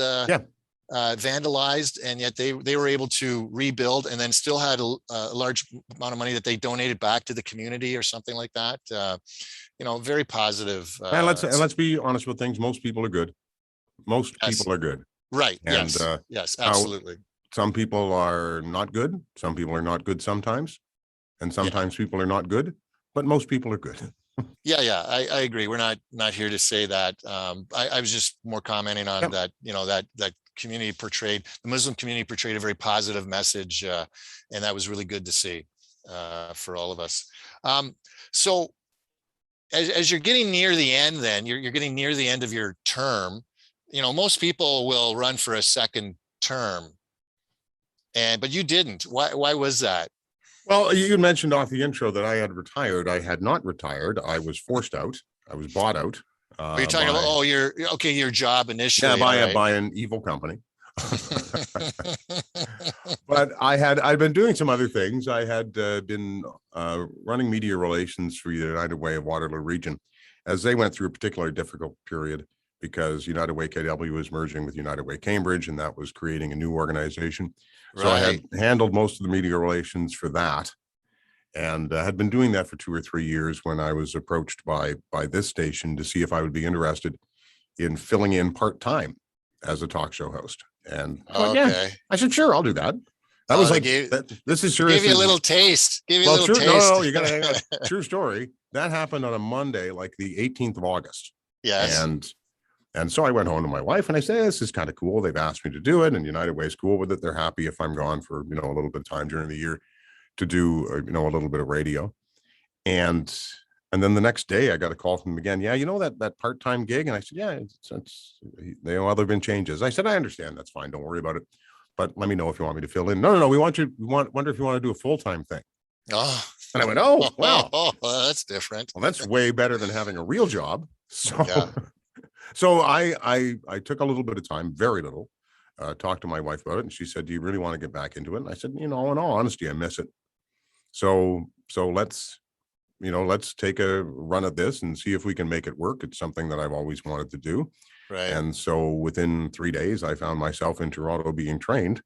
S1: vandalized, and yet they were able to rebuild, and then still had a large amount of money that they donated back to the community or something like that. Very positive.
S2: And let's be honest with things. Most people are good. Most
S1: Yes.
S2: people are good.
S1: Right.
S2: And
S1: yes, absolutely.
S2: Some people are not good. Some people are not good sometimes. And sometimes people are not good, but most people are good.
S1: Yeah, I agree. We're not here to say that. I was just more commenting on that. That community the Muslim community portrayed a very positive message, and that was really good to see for all of us. So as you're getting near the end, then you're getting near the end of your term. Most people will run for a second term, but you didn't. Why was that?
S2: Well, you mentioned off the intro that I had retired. I had not retired. I was forced out. I was bought out.
S1: You're talking about, your job initially.
S2: Yeah, by an evil company. But I'd been doing some other things. I had been running media relations for the United Way of Waterloo Region as they went through a particularly difficult period, because United Way KW was merging with United Way Cambridge, and that was creating a new organization. So I had handled most of the media relations for that, and had been doing that for 2 or 3 years when I was approached by this station to see if I would be interested in filling in part-time as a talk show host. And I said, sure, I'll do that. That was like, this is serious.
S1: Gave you a little taste.
S2: No, you got to hang on. True story. That happened on a Monday, like the 18th of August.
S1: Yes.
S2: And so I went home to my wife and I said, this is kind of cool. They've asked me to do it, and United Way's cool with it. They're happy if I'm gone for, a little bit of time during the year to do, a little bit of radio. And then the next day I got a call from them again. Yeah, that part-time gig. And I said, yeah, there've been changes. I said, I understand. That's fine. Don't worry about it. But let me know if you want me to fill in. No. wonder if you want to do a full-time thing.
S1: Oh.
S2: And I went, oh, wow.
S1: Well, that's different.
S2: Well, that's way better than having a real job. So I took a little bit of time, very little, talked to my wife about it, and she said, do you really want to get back into it? And I said, in all honesty, I miss it. So let's take a run at this and see if we can make it work. It's something that I've always wanted to do.
S1: Right.
S2: And so within 3 days, I found myself in Toronto being trained,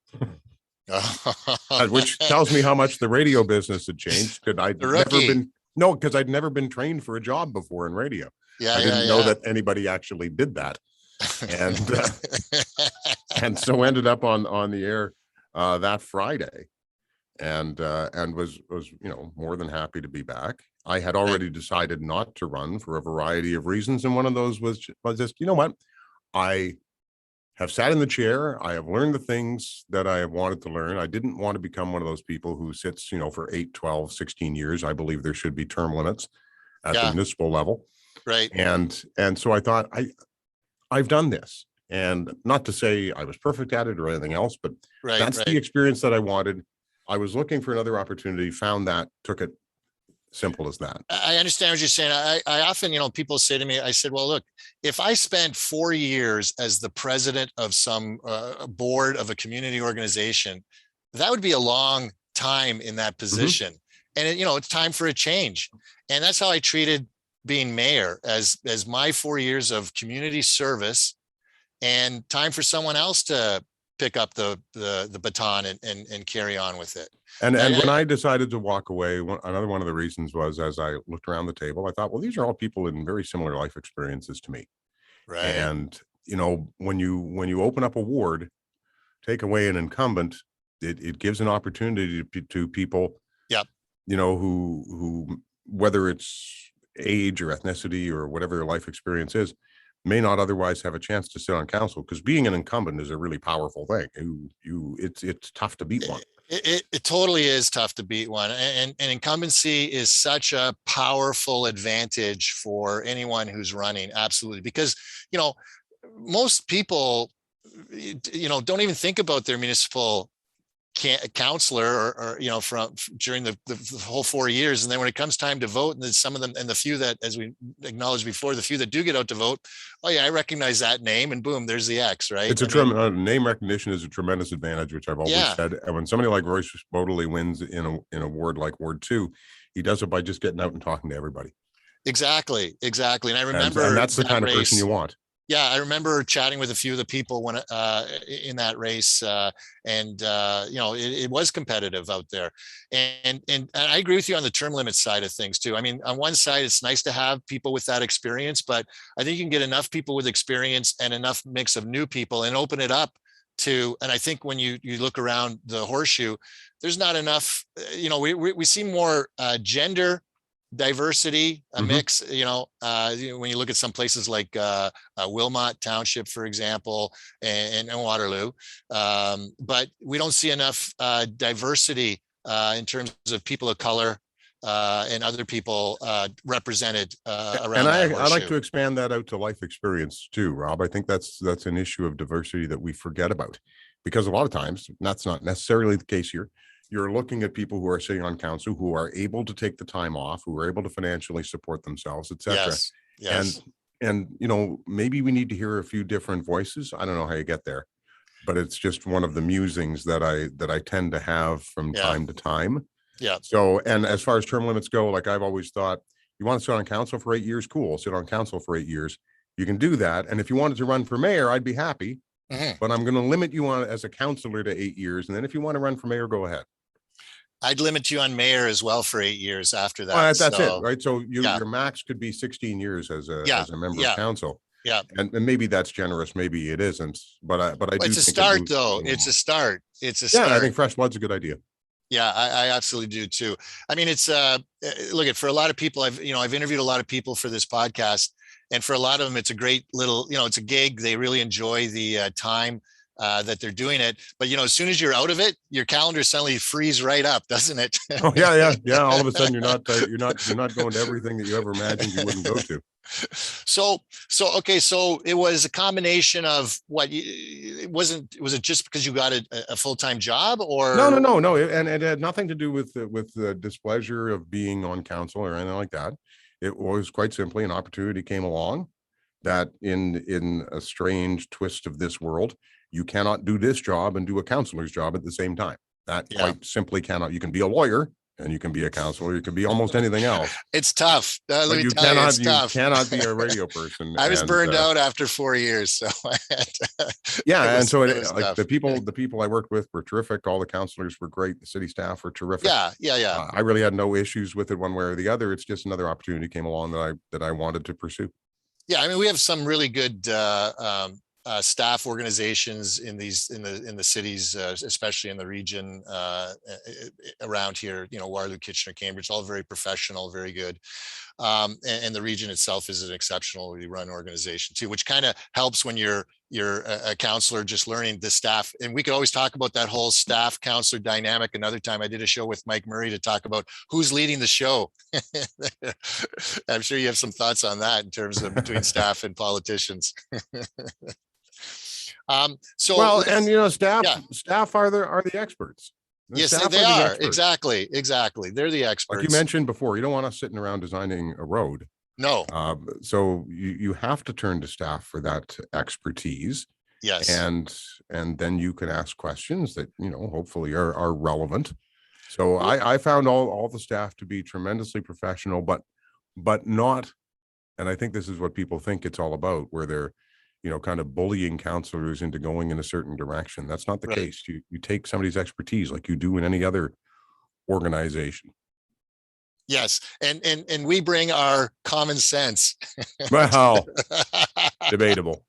S2: which tells me how much the radio business had changed. Because I'd never been trained for a job before in radio. I didn't know that anybody actually did that. And so ended up on the air that Friday, and was more than happy to be back. I had already decided not to run for a variety of reasons, and one of those was just, I have sat in the chair. I have learned the things that I have wanted to learn. I didn't want to become one of those people who sits, for 8, 12, 16 years. I believe there should be term limits at the municipal level.
S1: Right.
S2: And so I thought, I've done this, and not to say I was perfect at it or anything else, but that's the experience that I wanted. I was looking for another opportunity, found that, took it. Simple as that.
S1: I understand what you're saying. I often, people say to me, I said, well, look, if I spent 4 years as the president of some board of a community organization, that would be a long time in that position. And it's time for a change. And that's how I treated being mayor, as my 4 years of community service, and time for someone else to pick up the baton and carry on with it.
S2: And when I decided to walk away, another one of the reasons was, as I looked around the table, I thought, well, these are all people in very similar life experiences to me.
S1: Right.
S2: And when you open up a ward, take away an incumbent, it gives an opportunity to people, who whether it's age or ethnicity or whatever their life experience is, may not otherwise have a chance to sit on council, because being an incumbent is a really powerful thing. It's tough to beat one.
S1: It totally is tough to beat one. And incumbency is such a powerful advantage for anyone who's running. Absolutely. Because, most people, don't even think about their municipal councillor or from during the whole 4 years, and then when it comes time to vote, and then some of them, and the few that, as we acknowledged before, the few that do get out to vote, oh yeah, I recognize that name, and boom, there's the X, right?
S2: It's name recognition is a tremendous advantage, which I've always said. And when somebody like Royce Bodley wins in a ward like Ward 2, he does it by just getting out and talking to everybody.
S1: Exactly. And I remember,
S2: and that's the kind of person you want.
S1: Yeah, I remember chatting with a few of the people when in that race, and it was competitive out there. And I agree with you on the term limit side of things too. I mean, on one side, it's nice to have people with that experience, but I think you can get enough people with experience and enough mix of new people and open it up to. And I think when you look around the horseshoe, there's not enough. We see more gender diversity, a
S2: Mhm.
S1: mix, when you look at some places like Wilmot Township, for example, and Waterloo. But we don't see enough diversity in terms of people of color and other people represented
S2: And
S1: around that
S2: I like
S1: horseshoe.
S2: to expand that out to life experience too, Rob. I think that's an issue of diversity that we forget about, because a lot of times that's not necessarily the case here. You're looking at people who are sitting on council who are able to take the time off, who are able to financially support themselves, etc.
S1: Yes,
S2: And
S1: yes,
S2: maybe we need to hear a few different voices. I don't know how you get there, but it's just one of the musings that I tend to have from
S1: yeah,
S2: time to time.
S1: yeah.
S2: So, and as far as term limits go, like I've always thought, you want to sit on council for 8 years, cool, sit on council for 8 years. You can do that. And if you wanted to run for mayor, I'd be happy,
S1: Mhm.
S2: but I'm going to limit you on as a councillor to 8 years. And then if you want to run for mayor, go ahead.
S1: I'd limit you on mayor as well for 8 years after
S2: Well,
S1: that.
S2: that's it,
S1: So
S2: right? So
S1: yeah,
S2: your max could be 16 years as a
S1: yeah,
S2: as a member of
S1: yeah,
S2: council.
S1: yeah.
S2: And maybe that's generous, maybe it isn't, but I do
S1: It's a
S2: think it
S1: start,
S2: moves
S1: though.
S2: things
S1: It's a
S2: along.
S1: start. It's a
S2: Yeah, I
S1: start.
S2: think fresh blood's a good idea.
S1: Yeah, I absolutely do too. I mean, it's look at for a lot of people, I've interviewed a lot of people for this podcast, and for a lot of them, it's a great little, it's a gig. They really enjoy the time that they're doing it. But as soon as you're out of it, your calendar suddenly frees right up, doesn't it?
S2: Oh yeah, yeah, yeah. All of a sudden, you're not going to everything that you ever imagined you wouldn't go to.
S1: So okay, so it was a combination of what was it just because you got a full-time job
S2: No, no,
S1: or
S2: no, no, and it had nothing to do with the displeasure of being on council or anything like that. It was quite simply an opportunity came along that in a strange twist of this world, you cannot do this job and do a counselor's job at the same time. That
S1: yeah.
S2: quite simply cannot. You can be a lawyer and you can be a counselor. You can be almost anything else,
S1: It's tough. Let
S2: but
S1: me
S2: you
S1: tell you,
S2: cannot
S1: it's
S2: you
S1: tough.
S2: cannot be a radio person.
S1: I was
S2: And
S1: burned out after 4 years, so it
S2: yeah, and
S1: was
S2: so
S1: it was
S2: like
S1: tough.
S2: the people I worked with were terrific. All the counselors were great. The city staff were terrific.
S1: Yeah, yeah, yeah,
S2: I really had no issues with it one way or the other. It's just another opportunity came along that I wanted to pursue.
S1: yeah. I mean, we have some really good staff organizations in the cities, especially in the region around here. Waterloo, Kitchener, Cambridge, all very professional, very good. And the region itself is an exceptionally run organization too, which kind of helps when you're a counselor just learning the staff. And we could always talk about that whole staff counselor dynamic another time. I did a show with Mike Murray to talk about who's leading the show. I'm sure you have some thoughts on that in terms of between staff and politicians. So
S2: Well, and staff
S1: yeah,
S2: staff are the experts. The
S1: yes,
S2: staff
S1: they
S2: are the
S1: are.
S2: experts.
S1: Exactly. They're the
S2: Like you
S1: experts.
S2: mentioned before, you don't want us sitting around designing a road.
S1: No,
S2: So you have to turn to staff for that expertise,
S1: yes,
S2: and then you can ask questions that hopefully are relevant. So I found all the staff to be tremendously professional, but not. And I think this is what people think it's all about, where they're kind of bullying counselors into going in a certain direction. That's not the
S1: right.
S2: case. You take somebody's expertise like you do in any other organization.
S1: Yes, and we bring our common sense.
S2: Well, debatable.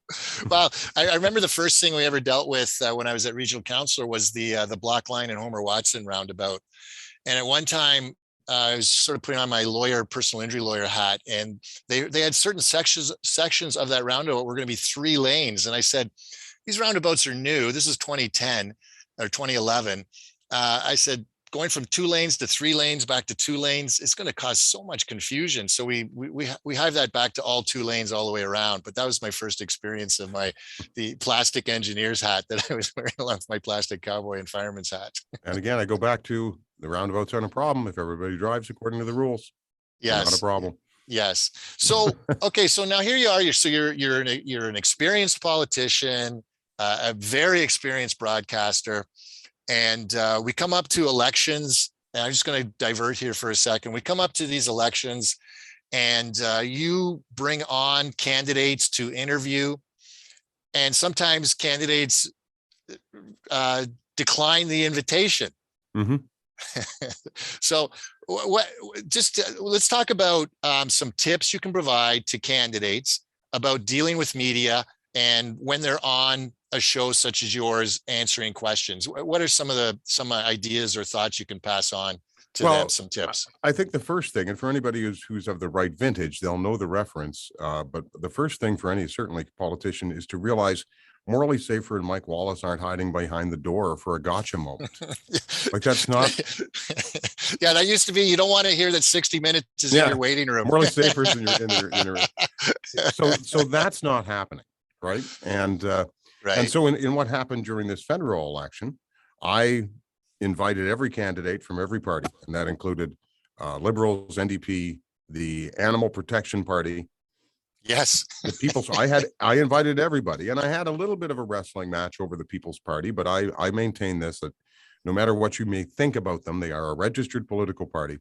S1: Well, I remember the first thing we ever dealt with when I was at regional councillor was the Block Line and Homer Watson roundabout. And at one time, I was sort of putting on my personal injury lawyer hat, and they had certain sections of that roundabout were going to be 3 lanes, and I said, these roundabouts are new. This is 2010 or 2011. I said, going from 2 lanes to 3 lanes back to 2 lanes, it's going to cause so much confusion. So we have that back to all 2 lanes all the way around. But that was my first experience of the plastic engineer's hat that I was wearing along with my plastic cowboy and fireman's hat.
S2: And again, I go back to the roundabouts aren't a problem if everybody drives according to the rules. They're not a
S1: Yes.
S2: problem.
S1: Yes. So okay. So now here you are. You're an experienced politician, a very experienced broadcaster, and we come up to elections. And I'm just going to divert here for a second. We come up to these elections, and you bring on candidates to interview. and sometimes candidates decline the invitation.
S2: Mm-hmm.
S1: So let's talk about some tips you can provide to candidates about dealing with media and when they're on a show such as yours answering questions. What are some ideas or thoughts you can pass on to them, some tips?
S2: I think the first thing, and for anybody who's of the right vintage, they'll know the reference, but the first thing for any, certainly politician, is to realize Morley Safer and Mike Wallace aren't hiding behind the door for a gotcha moment. Like, that's not.
S1: Yeah, that used to be, you don't want to hear that 60 Minutes is in your waiting room.
S2: Morley Safer's in your so that's not happening, right? And
S1: right.
S2: And so in what happened during this federal election, I invited every candidate from every party, and that included Liberals, NDP, the Animal Protection Party.
S1: Yes.
S2: The People's. I invited everybody, and I had a little bit of a wrestling match over the People's Party, but I maintain this, that no matter what you may think about them, they are a registered political party.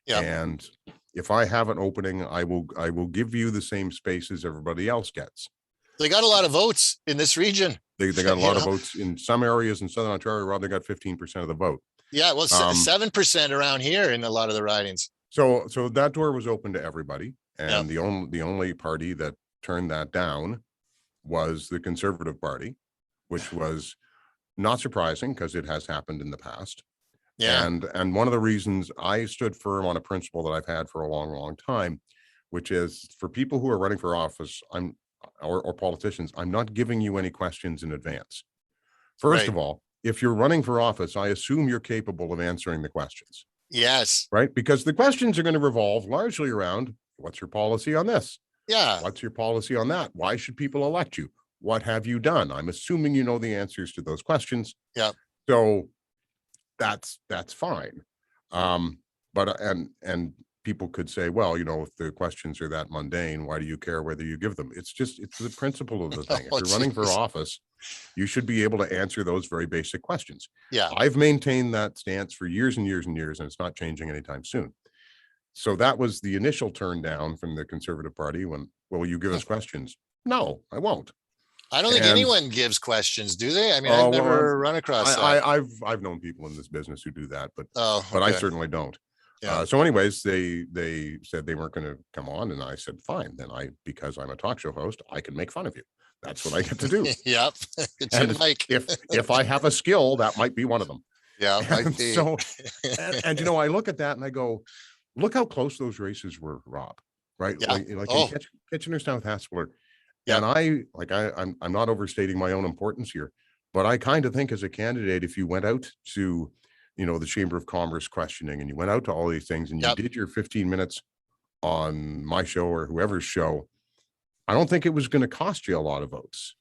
S2: Yeah. And if I have an opening, I will give you the same space as everybody else gets.
S1: They got a lot of votes in this region.
S2: They got a lot of votes in some areas in Southern Ontario. Rob, they got 15% of the vote.
S1: Yeah, well, 7% around here in a lot of the ridings.
S2: So that door was open to everybody, and the only party that turned that down was the Conservative Party, which was not surprising because it has happened in the past. Yeah. And one of the reasons I stood firm on a principle that I've had for a long, long time, which is for people who are running for office, or politicians, I'm not giving you any questions in advance. First of all, if you're running for office, I assume you're capable of answering the questions.
S1: Yes.
S2: Right? Because the questions are going to revolve largely around, what's your policy on this?
S1: Yeah.
S2: What's your policy on that? Why should people elect you? What have you done? I'm assuming you know the answers to those questions.
S1: Yeah.
S2: So that's fine. But people could say, well, if the questions are that mundane, why do you care whether you give them? It's the principle of the thing. If you're running for office, you should be able to answer those very basic questions.
S1: Yeah.
S2: I've maintained that stance for years and years and years, and it's not changing anytime soon. So that was the initial turn down from the Conservative Party when, well, will you give us questions? No, I won't.
S1: I don't think anyone gives questions, do they? I mean, I've never run across that.
S2: I've known people in this business who do that, but
S1: okay.
S2: I certainly don't. Yeah. So anyways, they said they weren't going to come on, and I said, fine, then because I'm a talk show host, I can make fun of you. That's what I get to do.
S1: Yep.
S2: And if I have a skill, that might be one of them.
S1: Yeah.
S2: And so, and I look at that and I go, look how close those races were, Rob. Right?
S1: Yeah.
S2: Like Kitchener South Hassler. Yeah. And I'm not overstating my own importance here, but I kind of think as a candidate, if you went out to the Chamber of Commerce questioning, and you went out to all these things, and you did your 15 minutes on my show or whoever's show, I don't think it was going to cost you a lot of votes.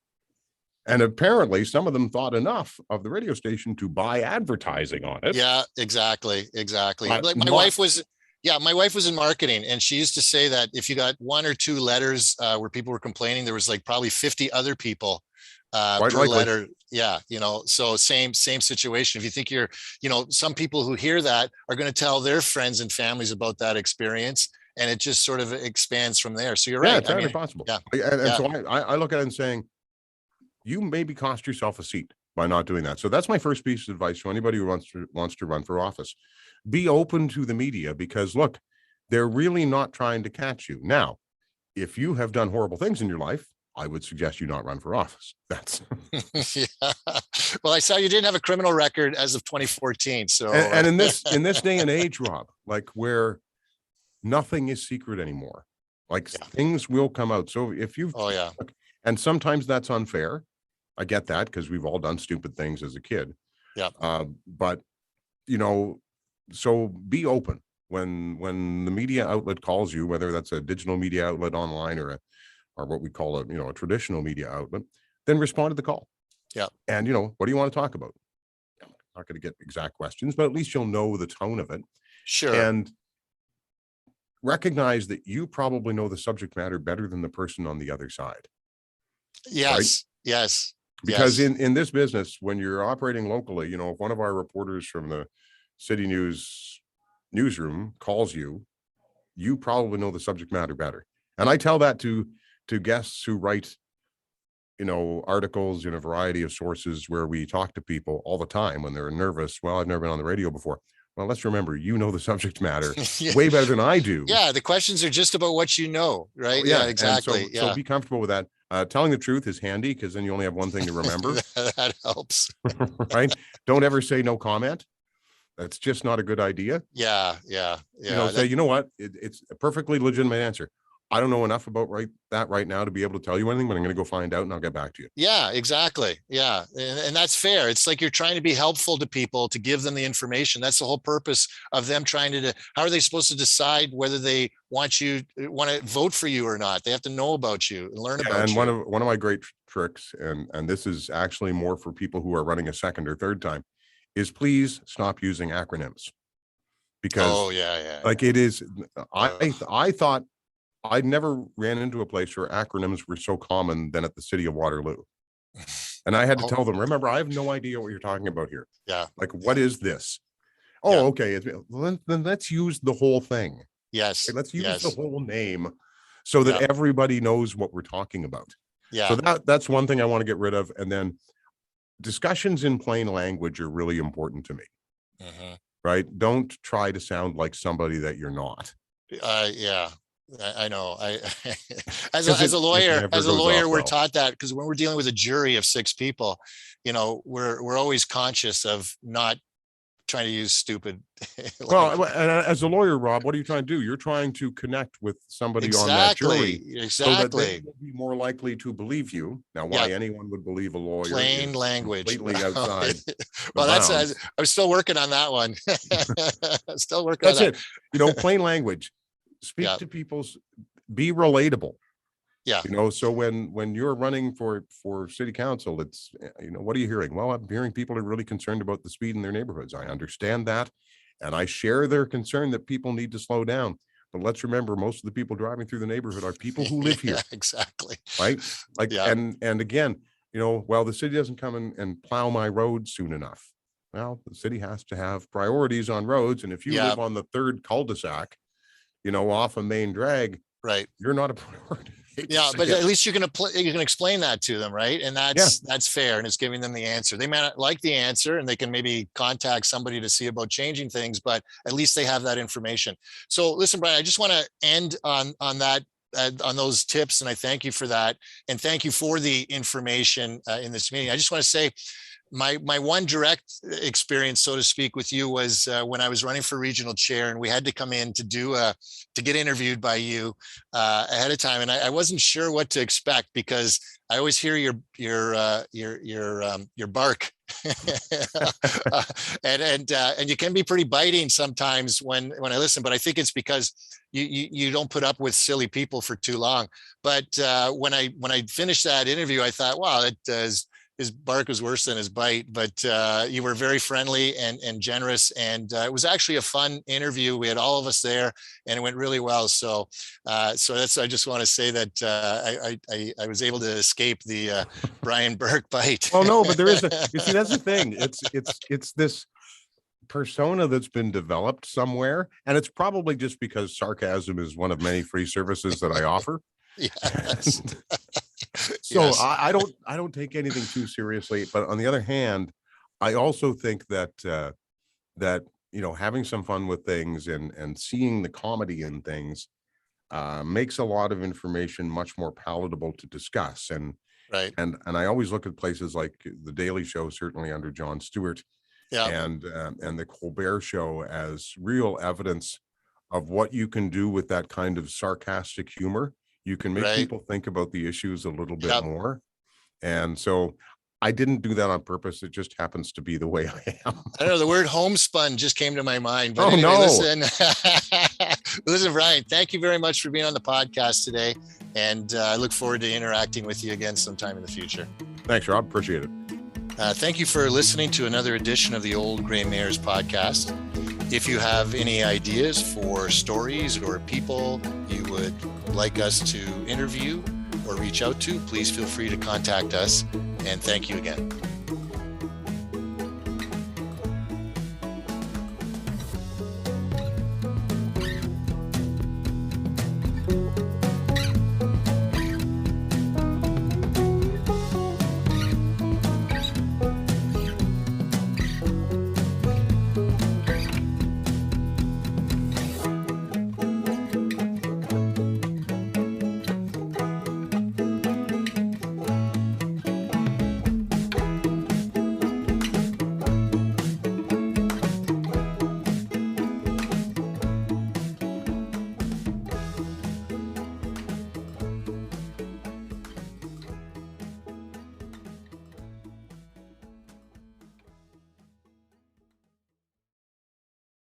S2: And apparently some of them thought enough of the radio station to buy advertising on it.
S1: Yeah, exactly. Like my wife was in marketing, and she used to say that if you got one or two letters where people were complaining, there was like probably 50 other people per letter. Yeah. So same situation. If you think some people who hear that are going to tell their friends and families about that experience, and it just sort of expands from there. So you're right.
S2: It's entirely possible.
S1: Yeah.
S2: And so I look at it and saying, you maybe cost yourself a seat by not doing that. So that's my first piece of advice to anybody who wants to run for office. Be open to the media, because look, they're really not trying to catch you. Now, if you have done horrible things in your life, I would suggest you not run for office. That's
S1: yeah. Well, I saw you didn't have a criminal record as of 2014. So
S2: and in this day and age, Rob, like where nothing is secret anymore, like things will come out. So if you've and sometimes that's unfair. I get that, because we've all done stupid things as a kid.
S1: Yeah.
S2: But so be open when the media outlet calls you, whether that's a digital media outlet online or what we call a traditional media outlet, then respond to the call.
S1: Yeah.
S2: And what do you want to talk about? I'm not going to get exact questions, but at least you'll know the tone of it.
S1: Sure.
S2: And recognize that you probably know the subject matter better than the person on the other side.
S1: Yes.
S2: Right?
S1: Yes.
S2: Because in this business, when you're operating locally, if one of our reporters from the CityNews newsroom calls you, you probably know the subject matter better. And I tell that to guests who write articles in a variety of sources where we talk to people all the time when they're nervous. Well, I've never been on the radio before. Well, let's remember, the subject matter
S1: Yeah.
S2: way better than I do.
S1: Yeah, the questions are just about what you know, right?
S2: Oh, yeah,
S1: exactly.
S2: And so be comfortable with that. Telling the truth is handy because then you only have one thing to remember.
S1: That helps.
S2: Right? Don't ever say no comment. That's just not a good idea.
S1: Yeah.
S2: Say, you know what? It's a perfectly legitimate answer. I don't know enough about that right now to be able to tell you anything, but I'm going to go find out and I'll get back to you.
S1: Yeah, exactly. Yeah. And that's fair. It's like you're trying to be helpful to people, to give them the information. That's the whole purpose of them trying to, how are they supposed to decide whether they want to vote for you or not? They have to know about you and learn about you.
S2: And one of my great tricks, and this is actually more for people who are running a second or third time, is please stop using acronyms. Because like it is, I thought I never ran into a place where acronyms were so common than at the City of Waterloo. And I had to tell them, remember, I have no idea what you're talking about here.
S1: Yeah.
S2: Like, what is this? Oh, okay. Then let's use the whole thing.
S1: Yes.
S2: Okay, let's use the whole name so that everybody knows what we're talking about.
S1: Yeah.
S2: So that's one thing I want to get rid of. And then discussions in plain language are really important to me. Right? Don't try to sound like somebody that you're not.
S1: Yeah. I know. As a lawyer, we're taught that because when we're dealing with a jury of 6 people, we're always conscious of not trying to use stupid.
S2: Well, and as a lawyer, Rob, what are you trying to do? You're trying to connect with somebody on that jury, so that they will be more likely to believe you. Now, why anyone would believe a lawyer?
S1: Plain language,
S2: completely outside.
S1: Well, I'm still working on that one. Still working.
S2: That's on that. It. Plain language. Speak to people's, be relatable. Yeah. So when you're running for city council, it's, what are you hearing? Well, I'm hearing people are really concerned about the speed in their neighborhoods. I understand that. And I share their concern that people need to slow down. But let's remember, most of the people driving through the neighborhood are people who live here.
S1: Exactly.
S2: Right. Like, and again, well, the city doesn't come and plow my road soon enough. Well, the city has to have priorities on roads. And if you live on the 3rd cul-de-sac, off a main drag, right, you're not a priority.
S1: Yeah, but at least you can explain that to them, right? And that's fair, and it's giving them the answer. They may not like the answer, and they can maybe contact somebody to see about changing things, but at least they have that information. So listen, Brian, I just want to end on that, on those tips, and I thank you for that, and thank you for the information in this meeting. I just want to say, my one direct experience, so to speak, with you was when I was running for regional chair, and we had to come in to get interviewed by you ahead of time, and I wasn't sure what to expect because I always hear your bark, and you can be pretty biting sometimes when I listen. But I think it's because you don't put up with silly people for too long. But when I finished that interview, I thought, wow, it does. His bark was worse than his bite, but you were very friendly and generous, and it was actually a fun interview. We had all of us there, and it went really well. So I just want to say that I was able to escape the Brian Bourke bite.
S2: Oh no, but there is you see, that's the thing. It's this persona that's been developed somewhere, and it's probably just because sarcasm is one of many free services that I offer. Yes. So I don't take anything too seriously, but on the other hand, I also think that having some fun with things and seeing the comedy in things makes a lot of information much more palatable to discuss. And I always look at places like the Daily Show, certainly under Jon Stewart, and the Colbert Show as real evidence of what you can do with that kind of sarcastic humor. You can make people think about the issues a little bit more. And so I didn't do that on purpose. It just happens to be the way I am.
S1: I don't know. The word homespun just came to my mind. But anyway, listen, Brian, thank you very much for being on the podcast today. And I look forward to interacting with you again sometime in the future.
S2: Thanks, Rob. Appreciate it.
S1: Thank you for listening to another edition of the Old Grey Mares podcast. If you have any ideas for stories or people you would like us to interview or reach out to, please feel free to contact us. And thank you again.